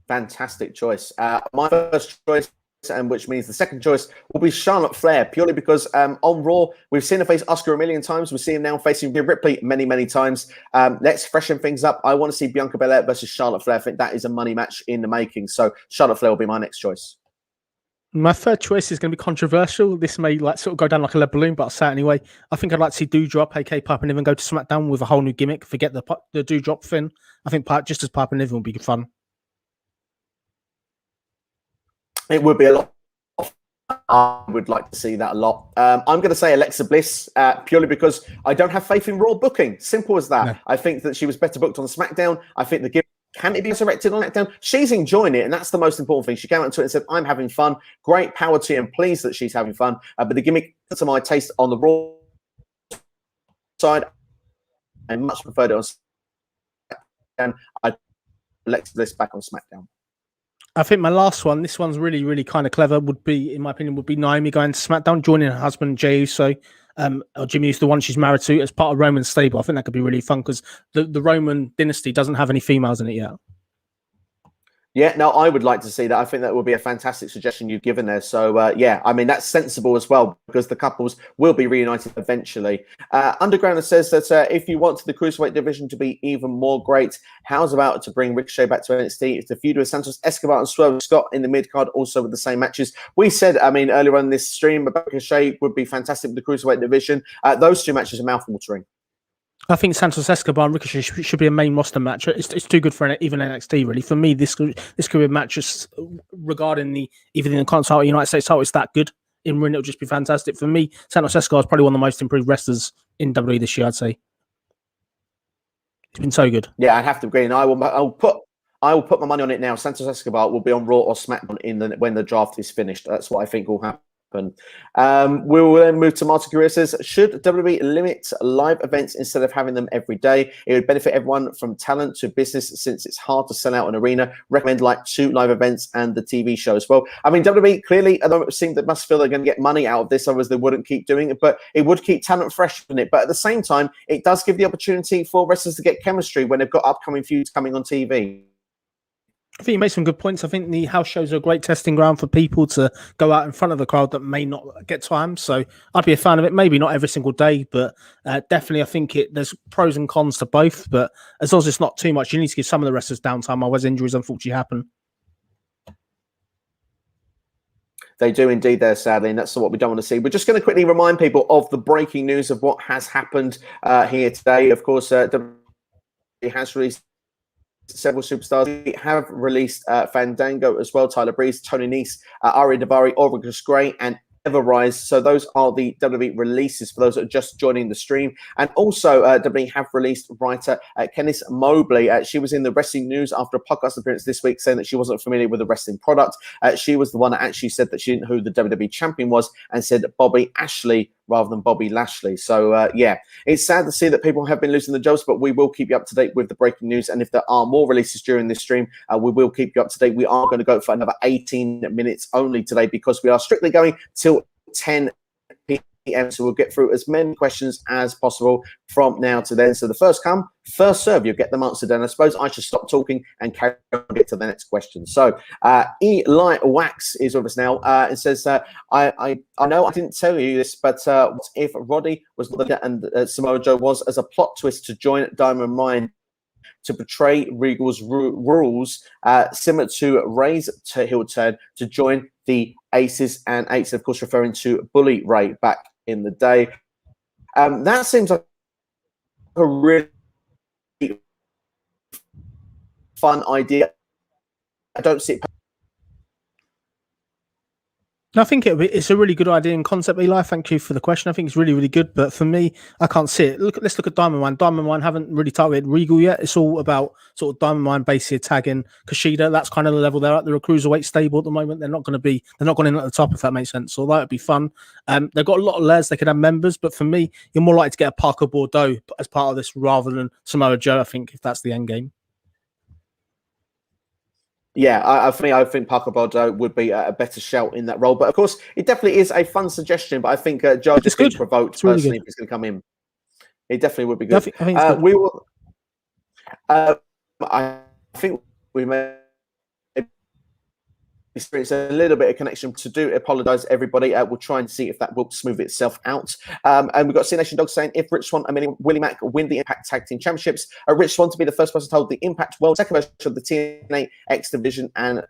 Fantastic choice. My first choice, and which means the second choice, will be Charlotte Flair, purely because on Raw, we've seen her face Asuka a million times. We've seen her now facing Rhea Ripley many, many times. Let's freshen things up. I want to see Bianca Belair versus Charlotte Flair. I think that is a money match in the making. So Charlotte Flair will be my next choice. My third choice is going to be controversial. This may sort of go down like a lead balloon, but I'll say it anyway. I think I'd like to see Doudrop, aka Piper Niven, go to SmackDown with a whole new gimmick. Forget the Doudrop thing. I think just as Piper Niven would be fun. It would be a lot. I would like to see that a lot. I'm going to say Alexa Bliss, purely because I don't have faith in Raw booking. Simple as that. No. I think that she was better booked on SmackDown. I think the gimmick, can it be resurrected on SmackDown? She's enjoying it, and that's the most important thing. She came out to it and said, I'm having fun. Great power to you, and pleased that she's having fun. But the gimmick, to my taste, on the Raw side, I much preferred it on SmackDown. I'd Alexa Bliss back on SmackDown. I think my last one, this one's really, really kind of clever, would be, in my opinion, would be Naomi going to SmackDown, joining her husband, Jey Uso, or Jimmy Uso, the one she's married to, as part of Roman's stable. I think that could be really fun because the Roman dynasty doesn't have any females in it yet. Yeah, no, I would like to see that. I think that would be a fantastic suggestion you've given there. So, yeah, I mean, that's sensible as well because the couples will be reunited eventually. Underground says that if you want the Cruiserweight division to be even more great, how's about to bring Ricochet back to NXT? If the feud with Santos Escobar and Swerve Scott in the mid-card also with the same matches. We said, I mean, earlier on this stream, about Ricochet would be fantastic with the Cruiserweight division. Those 2 matches are mouth-watering. I think Santos Escobar and Ricochet should be a main roster match. It's too good for even NXT, really. For me, this could be a match just regarding even the Continental United States title. It's that good. In ring, it'll just be fantastic. For me, Santos Escobar is probably one of the most improved wrestlers in WWE this year, I'd say. It's been so good. Yeah, I'd have to agree. And I will put my money on it now. Santos Escobar will be on Raw or SmackDown when the draft is finished. That's what I think will happen. We will then move to Martin Career says, should WWE limit live events instead of having them every day? It would benefit everyone from talent to business since it's hard to sell out an arena. Recommend like 2 live events and the TV show as well. I mean, WWE clearly seem that must feel they're going to get money out of this, otherwise they wouldn't keep doing it, but it would keep talent fresh in it. But at the same time, it does give the opportunity for wrestlers to get chemistry when they've got upcoming feuds coming on TV. I think you made some good points. I think the house shows are a great testing ground for people to go out in front of the crowd that may not get time. So I'd be a fan of it. Maybe not every single day, but definitely I think there's pros and cons to both. But as long as it's not too much, you need to give some of the wrestlers downtime. Otherwise, injuries unfortunately happen. They do indeed there, sadly, and that's what we don't want to see. We're just going to quickly remind people of the breaking news of what has happened here today. Of course, WWE has released several superstars. We have released Fandango as well, Tyler Breeze, Tony Nese, Ariya Daivari, Orvis Gray, and Everrise. So those are the WWE releases for those that are just joining the stream. And also WWE have released writer Kenice Mobley. She was in the wrestling news after a podcast appearance this week saying that she wasn't familiar with the wrestling product. She was the one that actually said that she didn't know who the WWE champion was and said Bobby Ashley rather than Bobby Lashley. So, yeah, it's sad to see that people have been losing the jobs, but we will keep you up to date with the breaking news. And if there are more releases during this stream, we will keep you up to date. We are going to go for another 18 minutes only today because we are strictly going till 10 p.m. So we'll get through as many questions as possible from now to then. So the first come, first serve, you'll get them answered. And I suppose I should stop talking and carry on and get to the next question. So Eli Wax is with us now. It says, I know I didn't tell you this, but what if Roddy was not the and Samoa Joe was as a plot twist to join Diamond Mine to portray Regal's rules, similar to Ray's heel turn to join the Aces, and Aces, of course, referring to Bully Ray back in the day. That seems like a really fun idea. I don't see it. I think it's a really good idea and concept, Eli. Thank you for the question. I think it's really, really good. But for me, I can't see it. Let's look at Diamond Mine. Diamond Mine haven't really targeted Regal yet. It's all about sort of Diamond Mine basically tagging Kushida. That's kind of the level they're at. They're a cruiserweight stable at the moment. They're not going in at the top, if that makes sense. So that would be fun. They've got a lot of layers. They could have members, but for me, you're more likely to get a Parker Bordeaux as part of this rather than Samoa Joe, I think, if that's the end game. Yeah, for me, I think Parker Bordeaux would be a better shout in that role. But of course, it definitely is a fun suggestion. But I think Joe just being provoked personally if he's going to come in. It definitely would be good. We will. I think we may experience a little bit of connection to do. Apologise, everybody. We'll try and see if that will smooth itself out. And we've got C Nation Dog saying if Rich Swann and Willie Mack win the Impact Tag Team Championships, Rich Swann to be the first person to hold the Impact World, second version of the TNA X Division and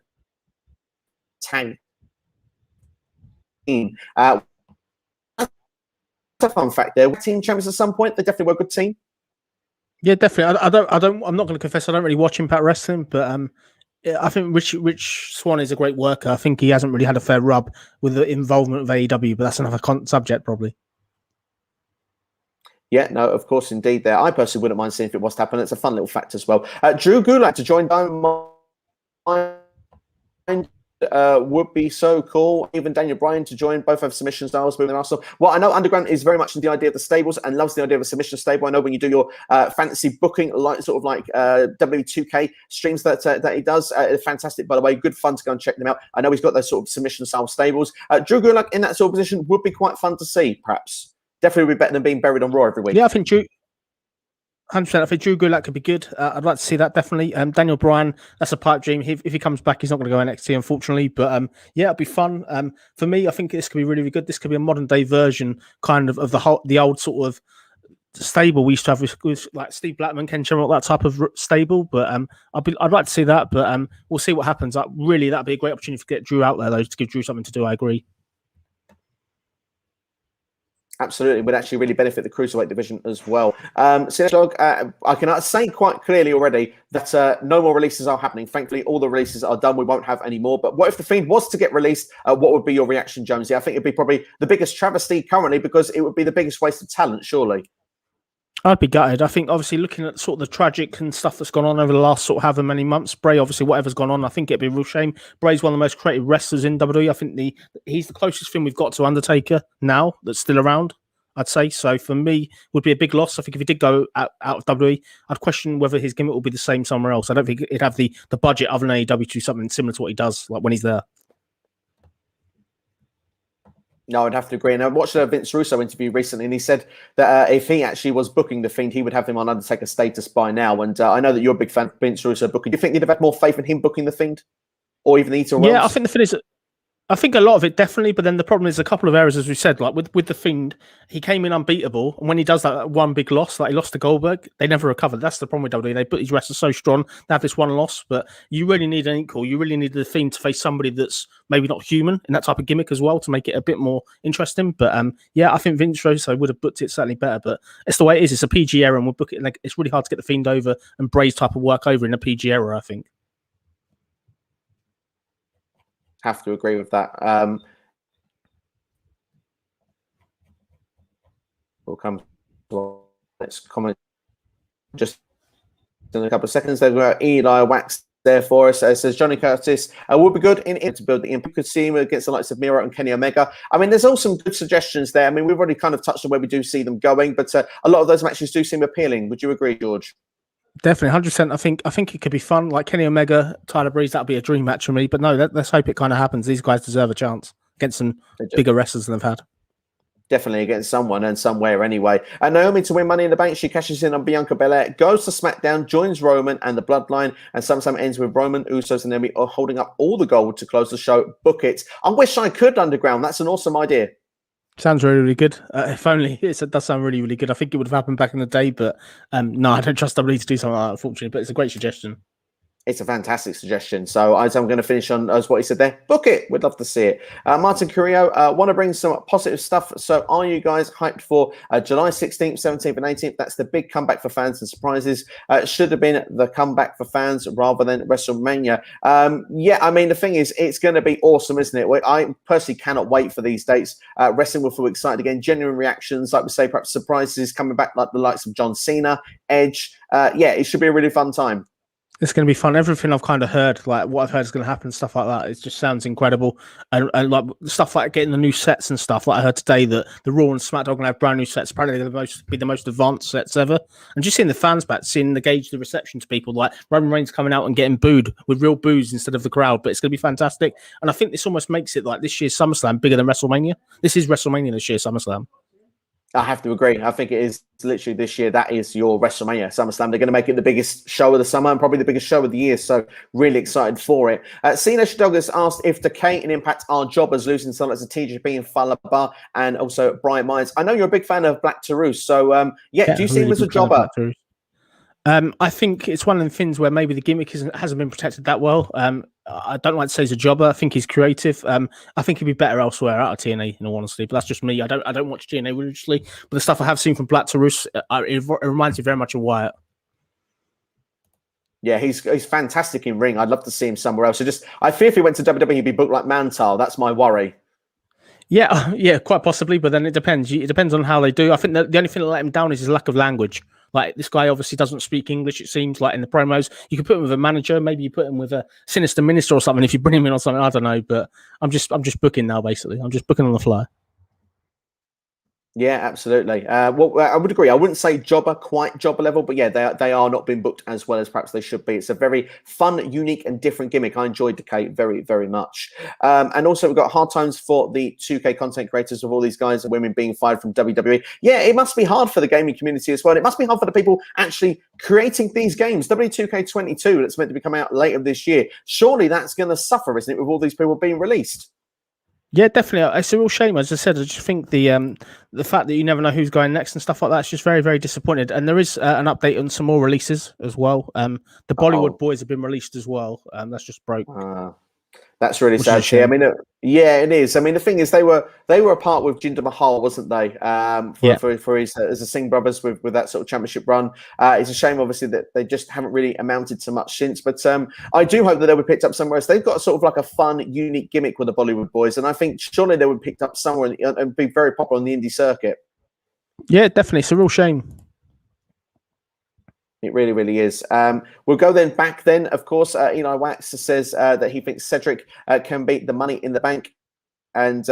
Tag Team. That's a fun fact there. Team champions at some point. They definitely were a good team. Yeah, definitely. I'm not going to confess I don't really watch Impact Wrestling, but I think Rich Swann is a great worker. I think he hasn't really had a fair rub with the involvement of AEW, but that's another subject probably. Yeah, no, of course, indeed. There, I personally wouldn't mind seeing if it was to happen. It's a fun little fact as well. Drew Gulak to join Diamond Mine would be so cool. Even Daniel Bryan to join. Both have submission styles within Arsenal. Well, I know Underground is very much in the idea of the stables and loves the idea of a submission stable. I know when you do your fantasy booking, like sort of like W2K streams that he does, fantastic, by the way. Good fun to go and check them out. I know he's got those sort of submission style stables. Drew Gulak in that sort of position would be quite fun to see, perhaps. Definitely would be better than being buried on Raw every week. Yeah, I think Drew 100%. I think Drew Gulak could be good. I'd like to see that, definitely. Daniel Bryan, that's a pipe dream. If he comes back, he's not going to go NXT, unfortunately. But yeah, it'll be fun. For me, I think this could be really, really good. This could be a modern day version, kind of the old sort of stable we used to have with like Steve Blackman, Ken Shamrock, that type of stable. But I'd like to see that. But we'll see what happens. Really, that'd be a great opportunity to get Drew out there, though, to give Drew something to do. I agree. Absolutely, would actually really benefit the cruiserweight division as well. Dog, I can say quite clearly already that no more releases are happening. Thankfully, all the releases are done. We won't have any more. But what if The Fiend was to get released? What would be your reaction, Jonesy? I think it'd be probably the biggest travesty currently because it would be the biggest waste of talent, surely. I'd be gutted. I think, obviously, looking at sort of the tragic and stuff that's gone on over the last sort of however many months, Bray, obviously, whatever's gone on, I think it'd be a real shame. Bray's one of the most creative wrestlers in WWE. I think he's the closest thing we've got to Undertaker now that's still around, I'd say. So for me, would be a big loss. I think if he did go out of WWE, I'd question whether his gimmick will be the same somewhere else. I don't think he'd have the budget other than AEW to do something similar to what he does, like when he's there. No, I'd have to agree. And I watched a Vince Russo interview recently, and he said that if he actually was booking The Fiend, he would have him on Undertaker status by now. And I know that you're a big fan of Vince Russo booking. Do you think you'd have had more faith in him booking The Fiend? Or even Eater Rose? Yeah, I think the thing is, I think a lot of it definitely, but then the problem is a couple of errors, as we said, like with The Fiend, he came in unbeatable, and when he does that one big loss, like he lost to Goldberg, they never recovered. That's the problem with WWE. They put these wrestlers so strong, they have this one loss, but you really need an equal. You really need The Fiend to face somebody that's maybe not human in that type of gimmick as well to make it a bit more interesting. But yeah, I think Vince Russo would have booked it certainly better, but it's the way it is. It's a PG era, and we'll book it. Like, it's really hard to get The Fiend over and Bray's type of work over in a PG era, I think. Have to agree with that. We'll come to our next comment just in a couple of seconds. There, Eli Wax there for us. Says Johnny Curtis would be good in to build the impact. Could see him against the likes of Miro and Kenny Omega. I mean, there's all some good suggestions there. I mean, we've already kind of touched on where we do see them going, but a lot of those matches do seem appealing. Would you agree, George? Definitely, 100%. I think it could be fun. Like Kenny Omega, Tyler Breeze, that'll be a dream match for me. But no, let's hope it kind of happens. These guys deserve a chance against some bigger wrestlers than they've had. Definitely against someone and somewhere anyway. Naomi to win Money in the Bank. She cashes in on Bianca Belair, goes to SmackDown, joins Roman and the Bloodline, and SummerSlam ends with Roman, Usos, and Naomi holding up all the gold to close the show. Book it. I wish I could, Underground. That's an awesome idea. Sounds really, really good. If only it does sound really, really good. I think it would have happened back in the day, but no, I don't trust WWE to do something like that, unfortunately. But it's a great suggestion. It's a fantastic suggestion. So I'm going to finish on as what he said there. Book it. We'd love to see it. Martin Carrillo, want to bring some positive stuff. So are you guys hyped for July 16th, 17th, and 18th? That's the big comeback for fans and surprises. Should have been the comeback for fans rather than WrestleMania. Yeah, I mean, the thing is, it's going to be awesome, isn't it? I personally cannot wait for these dates. Wrestling will feel excited again. Genuine reactions, like we say, perhaps surprises coming back, like the likes of John Cena, Edge. Yeah, it should be a really fun time. It's going to be fun. Everything I've kind of heard, like what I've heard is going to happen, stuff like that. It just sounds incredible. And like stuff like getting the new sets and stuff. Like I heard today that the Raw and SmackDown are going to have brand new sets. Apparently they're the most advanced sets ever. And just seeing the fans back, seeing the reception to people, like Roman Reigns coming out and getting booed with real boos instead of the crowd. But it's going to be fantastic. And I think this almost makes it like this year's SummerSlam bigger than WrestleMania. This is WrestleMania this year, SummerSlam. I have to agree. I think it is literally this year. That is your WrestleMania, SummerSlam. They're going to make it the biggest show of the summer and probably the biggest show of the year. So really excited for it. Cena Douglas asked if Decay and Impact are jobbers, losing someone like TJP and Falaba and also Brian Myers. I know you're a big fan of Black Taurus. So yeah, do you see him as a jobber? I think it's one of the things where maybe the gimmick hasn't been protected that well. I don't like to say he's a jobber. I think he's creative. I think he'd be better elsewhere out of TNA, in all honesty. But that's just me. I don't watch TNA religiously. But the stuff I have seen from Black Taurus, it reminds me very much of Wyatt. Yeah, he's fantastic in ring. I'd love to see him somewhere else. I fear if he went to WWE, he'd be booked like Mantel. That's my worry. Yeah, quite possibly. But then it depends. It depends on how they do. I think that the only thing that let him down is his lack of language. Like this guy obviously doesn't speak English, it seems like in the promos. You could put him with a manager, maybe you put him with a sinister minister or something if you bring him in or something. I don't know, but I'm just booking now, basically. I'm just booking on the fly. Yeah, absolutely. Well, I would agree. I wouldn't say quite jobber level, but yeah, they are not being booked as well as perhaps they should be. It's a very fun, unique, and different gimmick. I enjoyed Decay very, very much. And also, we've got hard times for the 2K content creators of all these guys and women being fired from WWE. Yeah, it must be hard for the gaming community as well. And it must be hard for the people actually creating these games. W2K22 that's meant to be coming out later this year. Surely that's going to suffer, isn't it, with all these people being released? Yeah, definitely. It's a real shame. As I said, I just think the fact that you never know who's going next and stuff like that is just very, very disappointed. And there is an update on some more releases as well. The Bollywood Boyz have been released as well. That's just broke. That's really sad to hear. I mean, yeah, it is. I mean, the thing is, they were apart with Jinder Mahal, wasn't they? For his as the Singh brothers with that sort of championship run. It's a shame, obviously, that they just haven't really amounted to much since. But I do hope that they'll be picked up somewhere else. They've got sort of like a fun, unique gimmick with the Bollywood Boyz, and I think surely they would be picked up somewhere and be very popular on the indie circuit. Yeah, definitely. It's a real shame. It really, really is. We'll go then back then, of course. Eli Wax says that he thinks Cedric can beat the Money in the Bank. And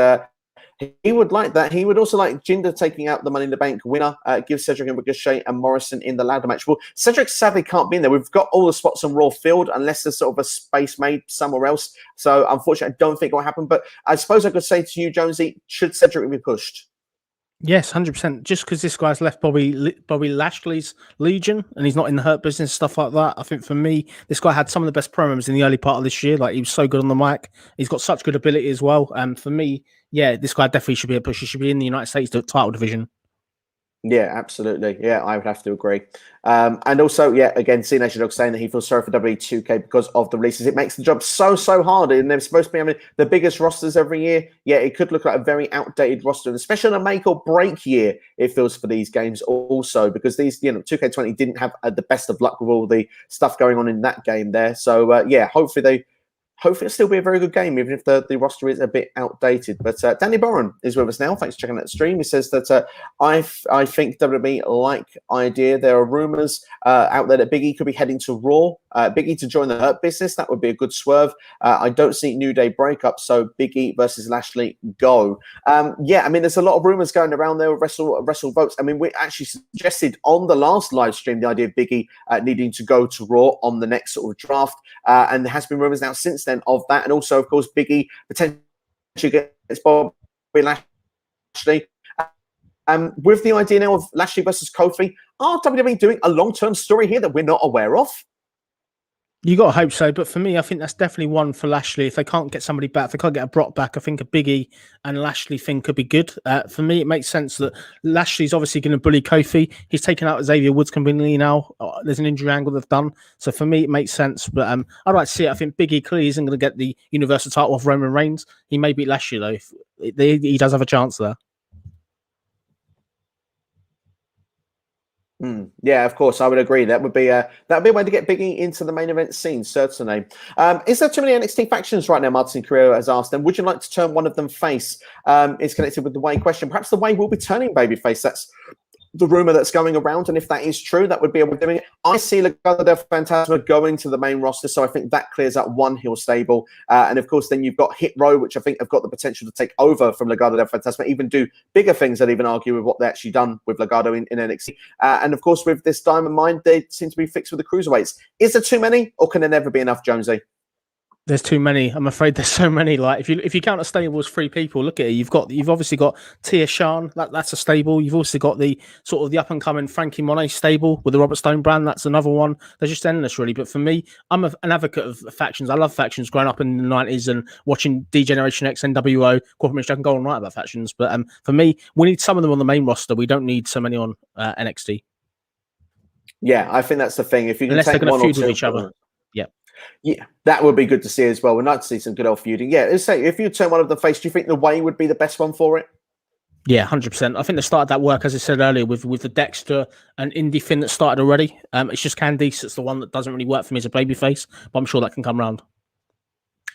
he would like that. He would also like Jinder taking out the Money in the Bank winner, give Cedric and Ricochet and Morrison in the ladder match. Well, Cedric sadly can't be in there. We've got all the spots on Raw filled unless there's sort of a space made somewhere else. So unfortunately, I don't think it will happen. But I suppose I could say to you, Jonesy, should Cedric be pushed? Yes, 100%. Just because this guy's left Bobby Lashley's Legion and he's not in the Hurt Business, stuff like that. I think for me, this guy had some of the best promos in the early part of this year. Like he was so good on the mic. He's got such good ability as well. And for me, yeah, this guy definitely should be a push. He should be in the United States title division. Yeah, absolutely. Yeah, I would have to agree. And also, yeah, again, CNA Dog saying that he feels sorry for W2K because of the releases. It makes the job so hard. And they're supposed to be having the biggest rosters every year. Yeah, it could look like a very outdated roster, and especially on a make or break year, it feels for these games also because these, 2K20 didn't have the best of luck with all the stuff going on in that game there. So, yeah, hopefully hopefully it'll still be a very good game, even if the roster is a bit outdated. But Danny Boren is with us now. Thanks for checking out the stream. He says that I think WWE like idea. There are rumors out there that Big E could be heading to Raw. Big E to join the Hurt Business. That would be a good swerve. I don't see New Day breakup, so Big E versus Lashley, go. Yeah, I mean, there's a lot of rumors going around there with Wrestle Votes. I mean, we actually suggested on the last live stream the idea of Big E needing to go to Raw on the next sort of draft. And there has been rumors now since then of that. And also, of course, Big E potentially gets Bobby Lashley. With the idea now of Lashley versus Kofi, are WWE doing a long-term story here that we're not aware of? You got to hope so, but for me, I think that's definitely one for Lashley. If they can't get somebody back, if they can't get a Brock back, I think a Big E and Lashley thing could be good. For me, it makes sense that Lashley's obviously going to bully Kofi. He's taken out Xavier Woods conveniently now. There's an injury angle they've done. So for me, it makes sense. But I'd like to see it. I think Big E clearly isn't going to get the Universal title off Roman Reigns. He may beat Lashley, though. He does have a chance there. Yeah, of course, I would agree. That would be a way to get Big E into the main event scene, certainly. Is there too many NXT factions right now? Martin Carrero has asked them. Would you like to turn one of them face? Is connected with the Way question. Perhaps the Way will be turning babyface. That's the rumor that's going around, and if that is true, that would be a way of doing it. I see Legado del Fantasma going to the main roster, so I think that clears up one heel stable. And of course, then you've got Hit Row, which I think have got the potential to take over from Legado del Fantasma, even do bigger things that even argue with what they actually done with Legado in NXT. And of course, with this Diamond Mine, they seem to be fixed with the cruiserweights. Is there too many, or can there never be enough, Jonesy? There's too many. I'm afraid there's so many. Like if you count a stable as 3 people, look at it. You've obviously got Tia Shan. That's a stable. You've also got the sort of the up and coming Frankie Monet stable with the Robert Stone brand. That's another one. They're just endless, really. But for me, I'm an advocate of factions. I love factions. Growing up in the 90s and watching D-Generation X, NWO, Corporate, I can go on right about factions. But for me, we need some of them on the main roster. We don't need so many on NXT. Yeah, I think that's the thing. If you can unless take they're going to feud with each each other. Yeah, that would be good to see as well. We'd like to see some good old feuding. Yeah, let's say if you turn one of them face, do you think the Way would be the best one for it? Yeah, 100%. I think they started that work, as I said earlier, with the Dexter and Indie Finn that started already. It's just Candice that's the one that doesn't really work for me as a babyface, but I'm sure that can come round.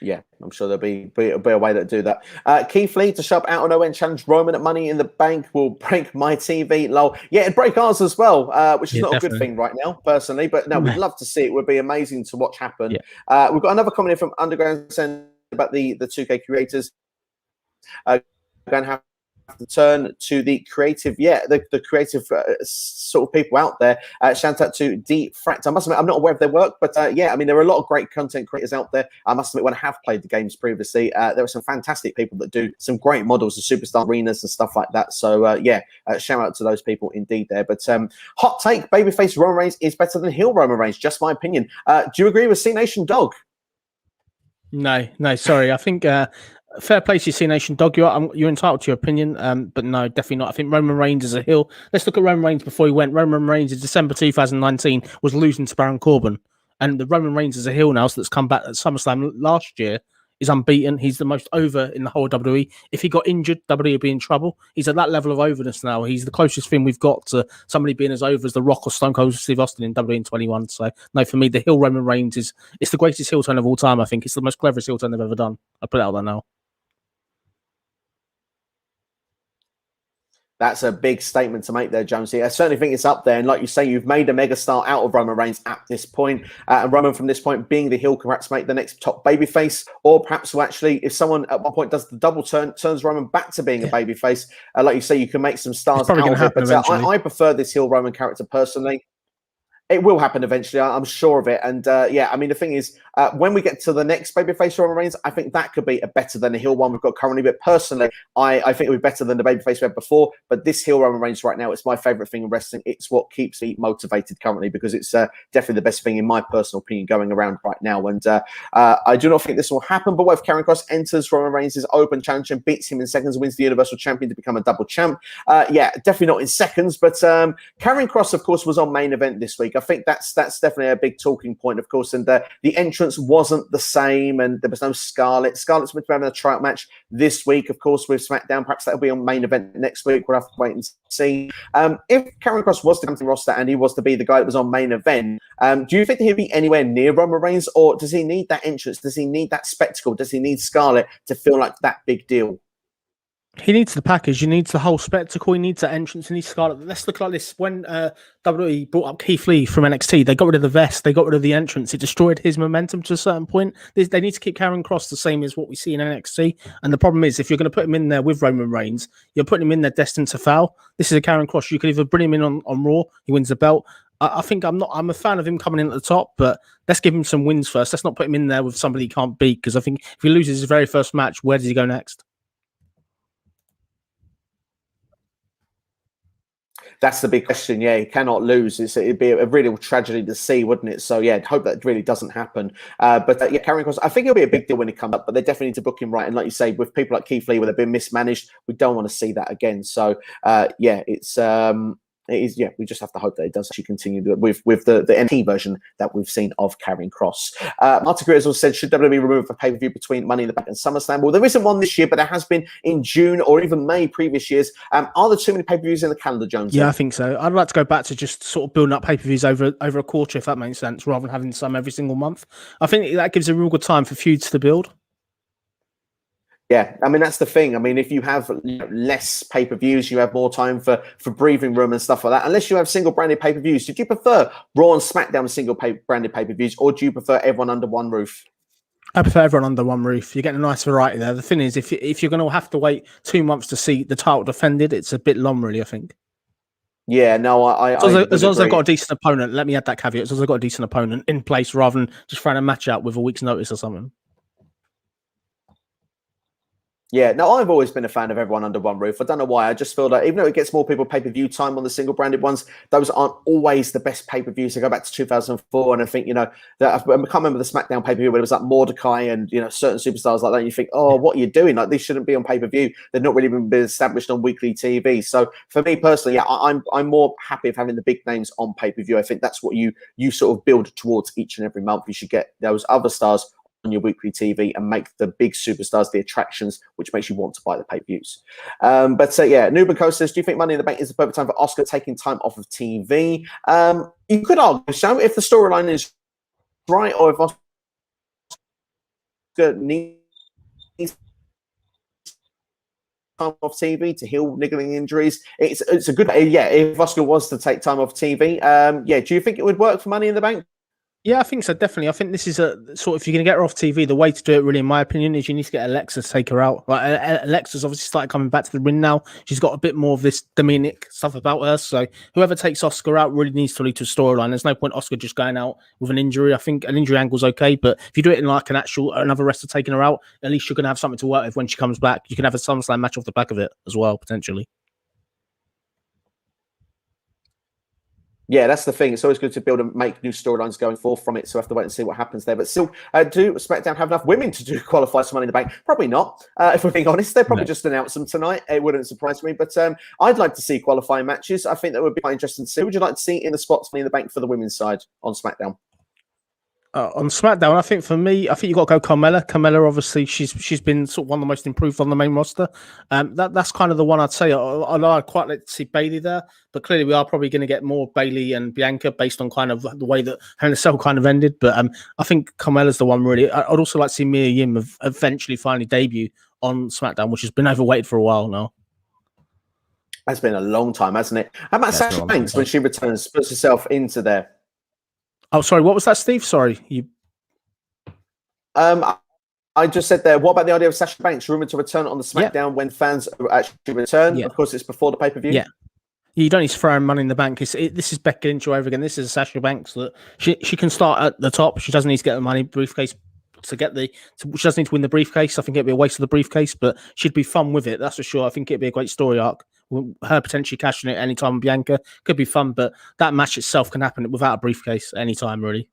Yeah, I'm sure there'll be a way to do that. Keith Lee to shove out on ON challenge Roman at Money in the Bank will break my TV. Lol. Yeah, it'd break ours as well, which is not definitely a good thing right now, personally. But no, we'd love to see it. It would be amazing to watch happen. Yeah. We've got another comment from Underground saying about the 2K creators. Going to have to turn to the creative, the creative sort of people out there. Shout out to D-Fract. I must admit, I'm not aware of their work, but yeah, I mean, there are a lot of great content creators out there. I must admit, when I have played the games previously, there are some fantastic people that do some great models of superstar arenas and stuff like that. So yeah, shout out to those people indeed there. But hot take, babyface Roman Reigns is better than heel Roman Reigns. Just my opinion. Do you agree with C Nation Dog? No, sorry. I think fair play to you, C Nation Dog. You're entitled to your opinion, but no, definitely not. I think Roman Reigns is a heel. Let's look at Roman Reigns before he went. Roman Reigns in December 2019 was losing to Baron Corbin, and the Roman Reigns is a heel now, so that's come back at SummerSlam last year. He's unbeaten. He's the most over in the whole WWE. If he got injured, WWE would be in trouble. He's at that level of overness now. He's the closest thing we've got to somebody being as over as The Rock or Stone Cold Steve Austin in WWE in 21. So, no, for me, the heel Roman Reigns it's the greatest heel turn of all time, I think. It's the most cleverest heel turn they've ever done. I'll put it out there now. That's a big statement to make there, Jonesy. I certainly think it's up there. And like you say, you've made a megastar out of Roman Reigns at this point. And Roman, from this point, being the heel, can perhaps make the next top babyface. Or perhaps will actually, if someone at one point does the double turn, turns Roman back to being a babyface, like you say, you can make some stars out of it. But I prefer this heel Roman character personally. It will happen eventually. I'm sure of it. And yeah, I mean, the thing is, when we get to the next babyface Roman Reigns, I think that could be a better than the heel one we've got currently. But personally, I think it would be better than the babyface we had before. But this heel Roman Reigns right now, it's my favorite thing in wrestling. It's what keeps me motivated currently, because it's definitely the best thing in my personal opinion going around right now. And I do not think this will happen. But what if Karrion Kross enters Roman Reigns' open challenge and beats him in seconds, wins the Universal Champion to become a double champ? Yeah, definitely not in seconds. But Karrion Kross, of course, was on main event this week. I think that's definitely a big talking point, of course. And the entrance entrance wasn't the same, and there was no Scarlett. Scarlett's meant to be having a tryout match this week, of course, with SmackDown. Perhaps that'll be on main event next week. We'll have to wait and see. If Karrion Kross was to come to the roster and he was to be the guy that was on main event, do you think he'd be anywhere near Roman Reigns, or does he need that entrance? Does he need that spectacle? Does he need Scarlett to feel like that big deal? He needs the package. He needs the whole spectacle. He needs the entrance. He needs Scarlett. Let's look like this. When WWE brought up Keith Lee from NXT, they got rid of the vest. They got rid of the entrance. It destroyed his momentum to a certain point. They need to keep Karrion Kross the same as what we see in NXT. And the problem is, if you're going to put him in there with Roman Reigns, you're putting him in there destined to fail. This is a Karrion Kross. You could either bring him in on Raw, he wins the belt. I think I'm a fan of him coming in at the top, but let's give him some wins first. Let's not put him in there with somebody he can't beat, because I think if he loses his very first match, where does he go next? That's the big question. Yeah, he cannot lose. It'd be a real tragedy to see, wouldn't it? So, yeah, hope that really doesn't happen. But yeah, Karrion Kross, I think it'll be a big deal when he comes up, but they definitely need to book him right. And like you say, with people like Keith Lee, where they've been mismanaged, we don't want to see that again. So, yeah, it is, yeah, we just have to hope that it does actually continue with the NXT version that we've seen of Karrion Kross. Martin Greer has also said, should WWE remove a pay-per-view between Money in the Bank and SummerSlam? Well, there isn't one this year, but there has been in June or even May previous years. Are there too many pay-per-views in the calendar, Jones? Yeah, I think so. I'd like to go back to just sort of building up pay-per-views over a quarter, if that makes sense, rather than having some every single month. I think that gives a real good time for feuds to build. Yeah, I mean, that's the thing. I mean, if you have less pay-per-views, you have more time for breathing room and stuff like that. Unless you have single-branded pay-per-views. Did you prefer Raw and SmackDown single-branded pay-per-views, or do you prefer everyone under one roof? I prefer everyone under one roof. You're getting a nice variety there. The thing is, if you're going to have to wait 2 months to see the title defended, it's a bit long, really, I think. Yeah, no, as long as they've got a decent opponent, let me add that caveat, as long as they've got a decent opponent in place rather than just throwing a match out with a week's notice or something. Yeah, no, I've always been a fan of everyone under one roof. I don't know why. I just feel that even though it gets more people pay-per-view time on the single-branded ones, those aren't always the best pay-per-views. I go back to 2004, and I think, that I can't remember the SmackDown pay-per-view where it was like Mordecai and, certain superstars like that. And you think, oh, what are you doing? Like, these shouldn't be on pay-per-view. They've not really been established on weekly TV. So for me personally, yeah, I'm more happy of having the big names on pay-per-view. I think that's what you sort of build towards each and every month. You should get those other stars on your weekly TV and make the big superstars the attractions, which makes you want to buy the pay-per-views. But yeah, Nubanco says, do you think Money in the Bank is the perfect time for Oscar taking time off of TV? You could argue so if the storyline is right, or if Oscar needs time off TV to heal niggling injuries. It's a good, yeah, if Oscar was to take time off TV, yeah, do you think it would work for Money in the Bank? Yeah, I think so, definitely. I think this is a sort of, if you're going to get her off TV, the way to do it, really, in my opinion, is you need to get Alexa to take her out. Like, Alexa's obviously started coming back to the ring now. She's got a bit more of this demonic stuff about her. So whoever takes Oscar out really needs to lead to a storyline. There's no point Oscar just going out with an injury. I think an injury angle's okay, but if you do it in like another wrestler taking her out, at least you're going to have something to work with when she comes back. You can have a SummerSlam match off the back of it as well, potentially. Yeah, that's the thing. It's always good to build and make new storylines going forth from it. So we have to wait and see what happens there. But still, do SmackDown have enough women to qualify for Money in the Bank? Probably not. If we're being honest, they'll probably just announce them tonight. It wouldn't surprise me. But I'd like to see qualifying matches. I think that would be quite interesting to see. Who would you like to see in the spots Money in the Bank for the women's side on SmackDown? On SmackDown, I think for me, I think you've got to go Carmella. Carmella, obviously, she's been sort of one of the most improved on the main roster. That's kind of the one I'd say. I'd quite like to see Bayley there, but clearly we are probably going to get more Bayley and Bianca based on kind of the way that Hell in a Cell kind of ended. But I think Carmella's the one really. I'd also like to see Mia Yim eventually finally debut on SmackDown, which has been overweighted for a while now. That's been a long time, hasn't it? How about Sasha Banks when she returns, puts herself into there? Oh, sorry. What was that, Steve? Sorry. I just said there, what about the idea of Sasha Banks rumored to return on the SmackDown when fans actually return? Yeah. Of course, it's before the pay-per-view. Yeah. You don't need to throw Money in the Bank. This is Becky Lynch over again. This is Sasha Banks that she can start at the top. She doesn't need to get the money briefcase to get she doesn't need to win the briefcase. I think it'd be a waste of the briefcase, but she'd be fun with it. That's for sure. I think it'd be a great story arc. Her potentially cashing it anytime with Bianca could be fun, but that match itself can happen without a briefcase anytime, really.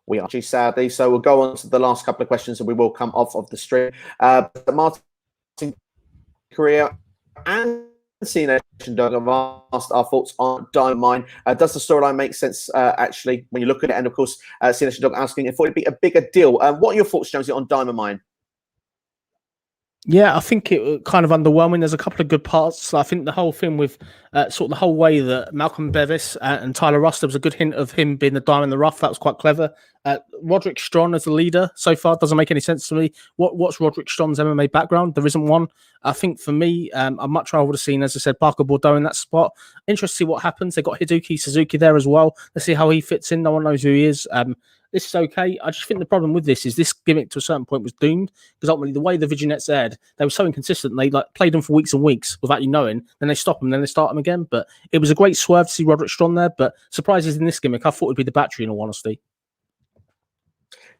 We are sadly, so we'll go on to the last couple of questions and we will come off of the stream. Martin Korea, and Nation Dog have asked our thoughts on Diamond. Does the storyline make sense, actually, when you look at it? And of course, Nation Dog asking if it would be a bigger deal. What are your thoughts, Jonesy, on Diamond Mine? Yeah, I think it was kind of underwhelming. There's a couple of good parts. I think the whole thing with sort of the whole way that Malcolm Bevis and Tyler Rust, there was a good hint of him being the diamond in the rough. That was quite clever. Roderick Strong as the leader so far doesn't make any sense to me. What's Roderick Strong's MMA background? There isn't one. I think for me, I'd much rather would have seen, as I said, Parker Bordeaux in that spot. Interested to see what happens. They've got Hideki Suzuki there as well. Let's see how he fits in. No one knows who he is. This is okay. I just think the problem with this is this gimmick to a certain point was doomed, because ultimately the way the vignettes aired, they were so inconsistent. They like played them for weeks and weeks without you knowing. Then they stop them, then they start them again. But it was a great swerve to see Roderick Strong there. But surprises in this gimmick, I thought it would be the Battery, in all honesty.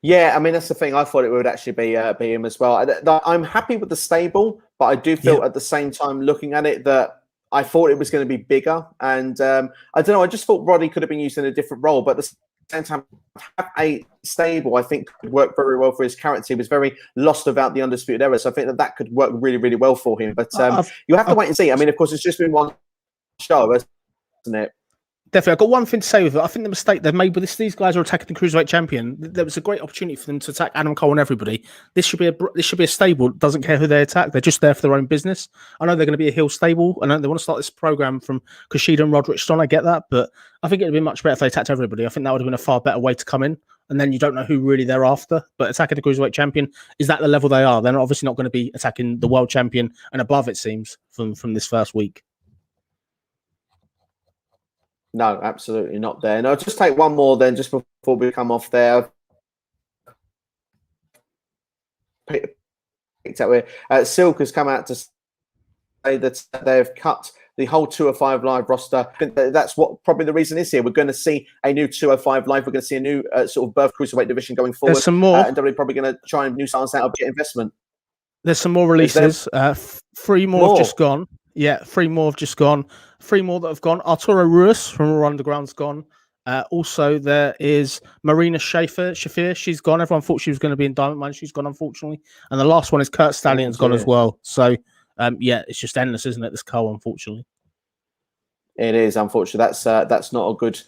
Yeah, I mean, that's the thing. I thought it would actually be him as well. I'm happy with the stable, but I do feel at the same time, looking at it, that I thought it was going to be bigger. And I don't know, I just thought Roddy could have been used in a different role. But at the same time, have a stable, I think, could work very well for his character. He was very lost without the Undisputed Era. So I think that could work really, really well for him. But you have to wait and see. I mean, of course, it's just been one show, isn't it? Definitely. I've got one thing to say with it. I think the mistake they've made with this, these guys are attacking the Cruiserweight champion. There was a great opportunity for them to attack Adam Cole and everybody. This should be a stable that doesn't care who they attack. They're just there for their own business. I know they're going to be a heel stable. I know they want to start this program from Kushida and Roderick Strong. I get that, but I think it would have been much better if they attacked everybody. I think that would have been a far better way to come in. And then you don't know who really they're after. But attacking the Cruiserweight champion, is that the level they are? They're obviously not going to be attacking the world champion and above, it seems, from this first week. No, absolutely not there. And I'll just take one more then, just before we come off there. Picked up where Silk has come out to say that they've cut the whole 205 Live roster. That's what probably the reason is here. We're going to see a new 205 Live. We're going to see a new sort of birth cruiserweight division going forward. There's some more. And WWE probably going to try and new stars out of investment. There's some more releases. Three more have just gone. Yeah, 3 more have just gone. 3 more that have gone. Arturo Ruiz from Raw Underground's gone. Also, there is Marina Shafir. She's gone. Everyone thought she was going to be in Diamond Mine. She's gone, unfortunately. And the last one is Kurt Stallion's gone as well. So, yeah, it's just endless, isn't it, this Cole, unfortunately? It is, unfortunately. That's not a good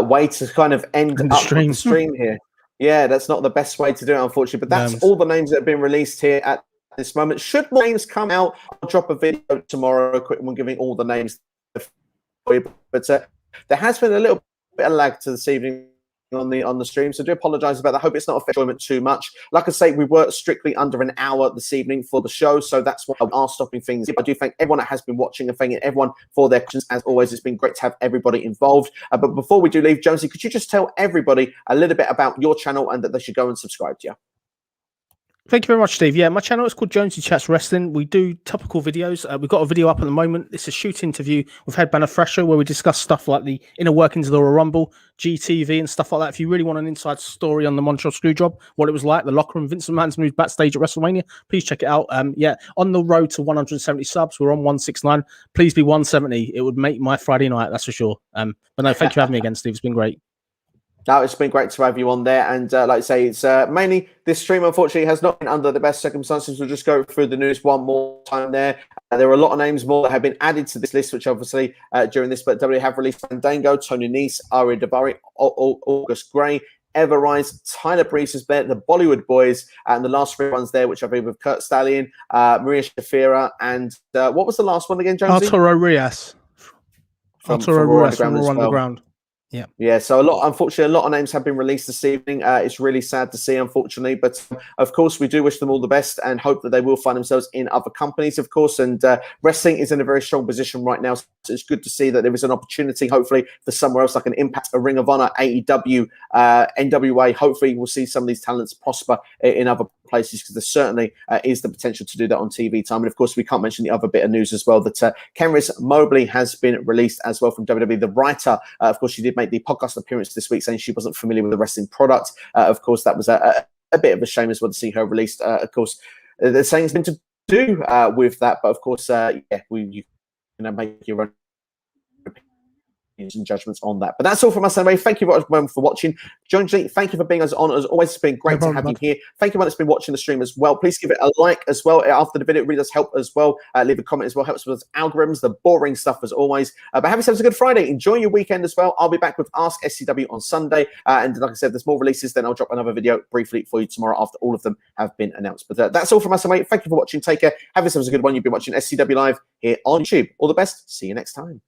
way to kind of end up the stream here. Yeah, that's not the best way to do it, unfortunately. But that's all the names that have been released here at this moment. Should more names come out, I'll drop a video tomorrow, a quick one giving all the names. But there has been a little bit of lag to this evening on the stream, so I do apologize about that. I hope it's not affecting too much. Like I say, we were strictly under an hour this evening for the show, so that's why we are stopping things. I do thank everyone that has been watching and thanking everyone for their questions. As always, it's been great to have everybody involved. But before we do leave, Jonesy, could you just tell everybody a little bit about your channel and that they should go and subscribe to you? Thank you very much, Steve. Yeah, my channel is called Jonesy Chats Wrestling. We do topical videos. We've got a video up at the moment. It's a shoot interview with Headbanger Fresher where we discuss stuff like the inner workings of the Royal Rumble, GTV and stuff like that. If you really want an inside story on the Montreal Screwjob, what it was like, the locker room, Vince McMahon's moves backstage at WrestleMania, please check it out. Yeah, on the road to 170 subs. We're on 169. Please be 170. It would make my Friday night, that's for sure. But no, thank you for having me again, Steve. It's been great. No, it's been great to have you on there. And like I say, it's mainly this stream, unfortunately, has not been under the best circumstances. We'll just go through the news one more time there. There are a lot of names more that have been added to this list, which obviously during this, but WWE have released Fandango, Tony Nese, Ariya Daivari, August Gray, Everrise, Tyler Breeze is there, the Bollywood Boys, and the last 3 ones there, which I believe with Kurt Stallion, Maria Shafira, and what was the last one again, Jonesy? Arturo Ruiz. Arturo Ruiz from Raw Underground. Yeah. So unfortunately, a lot of names have been released this evening. It's really sad to see, unfortunately, but of course, we do wish them all the best and hope that they will find themselves in other companies, of course. And wrestling is in a very strong position right now, so it's good to see that there is an opportunity, hopefully, for somewhere else like an Impact, a Ring of Honor, AEW, NWA. Hopefully, we'll see some of these talents prosper in other places, because there certainly is the potential to do that on TV time. And of course, we can't mention the other bit of news as well, that Kenice Mobley has been released as well from WWE. The writer, of course, she did make the podcast appearance this week saying she wasn't familiar with the wrestling product. Of course, that was a bit of a shame as well to see her released. Of course, there's things been to do with that, but of course, yeah, you can make your own and judgments on that. But that's all from us anyway. Thank you everyone for watching. John G, thank you for being us on. As always, it's been great to have you here. Thank you everyone that's been watching the stream as well. Please give it a like as well after the video. It really does help as well. Leave a comment as well. Helps with algorithms, the boring stuff as always. But have yourselves a good Friday. Enjoy your weekend as well. I'll be back with Ask SCW on Sunday. And like I said, there's more releases. Then I'll drop another video briefly for you tomorrow after all of them have been announced. But that's all from us anyway. Thank you for watching. Take care. Have yourselves a good one. You've been watching SCW Live here on YouTube. All the best. See you next time.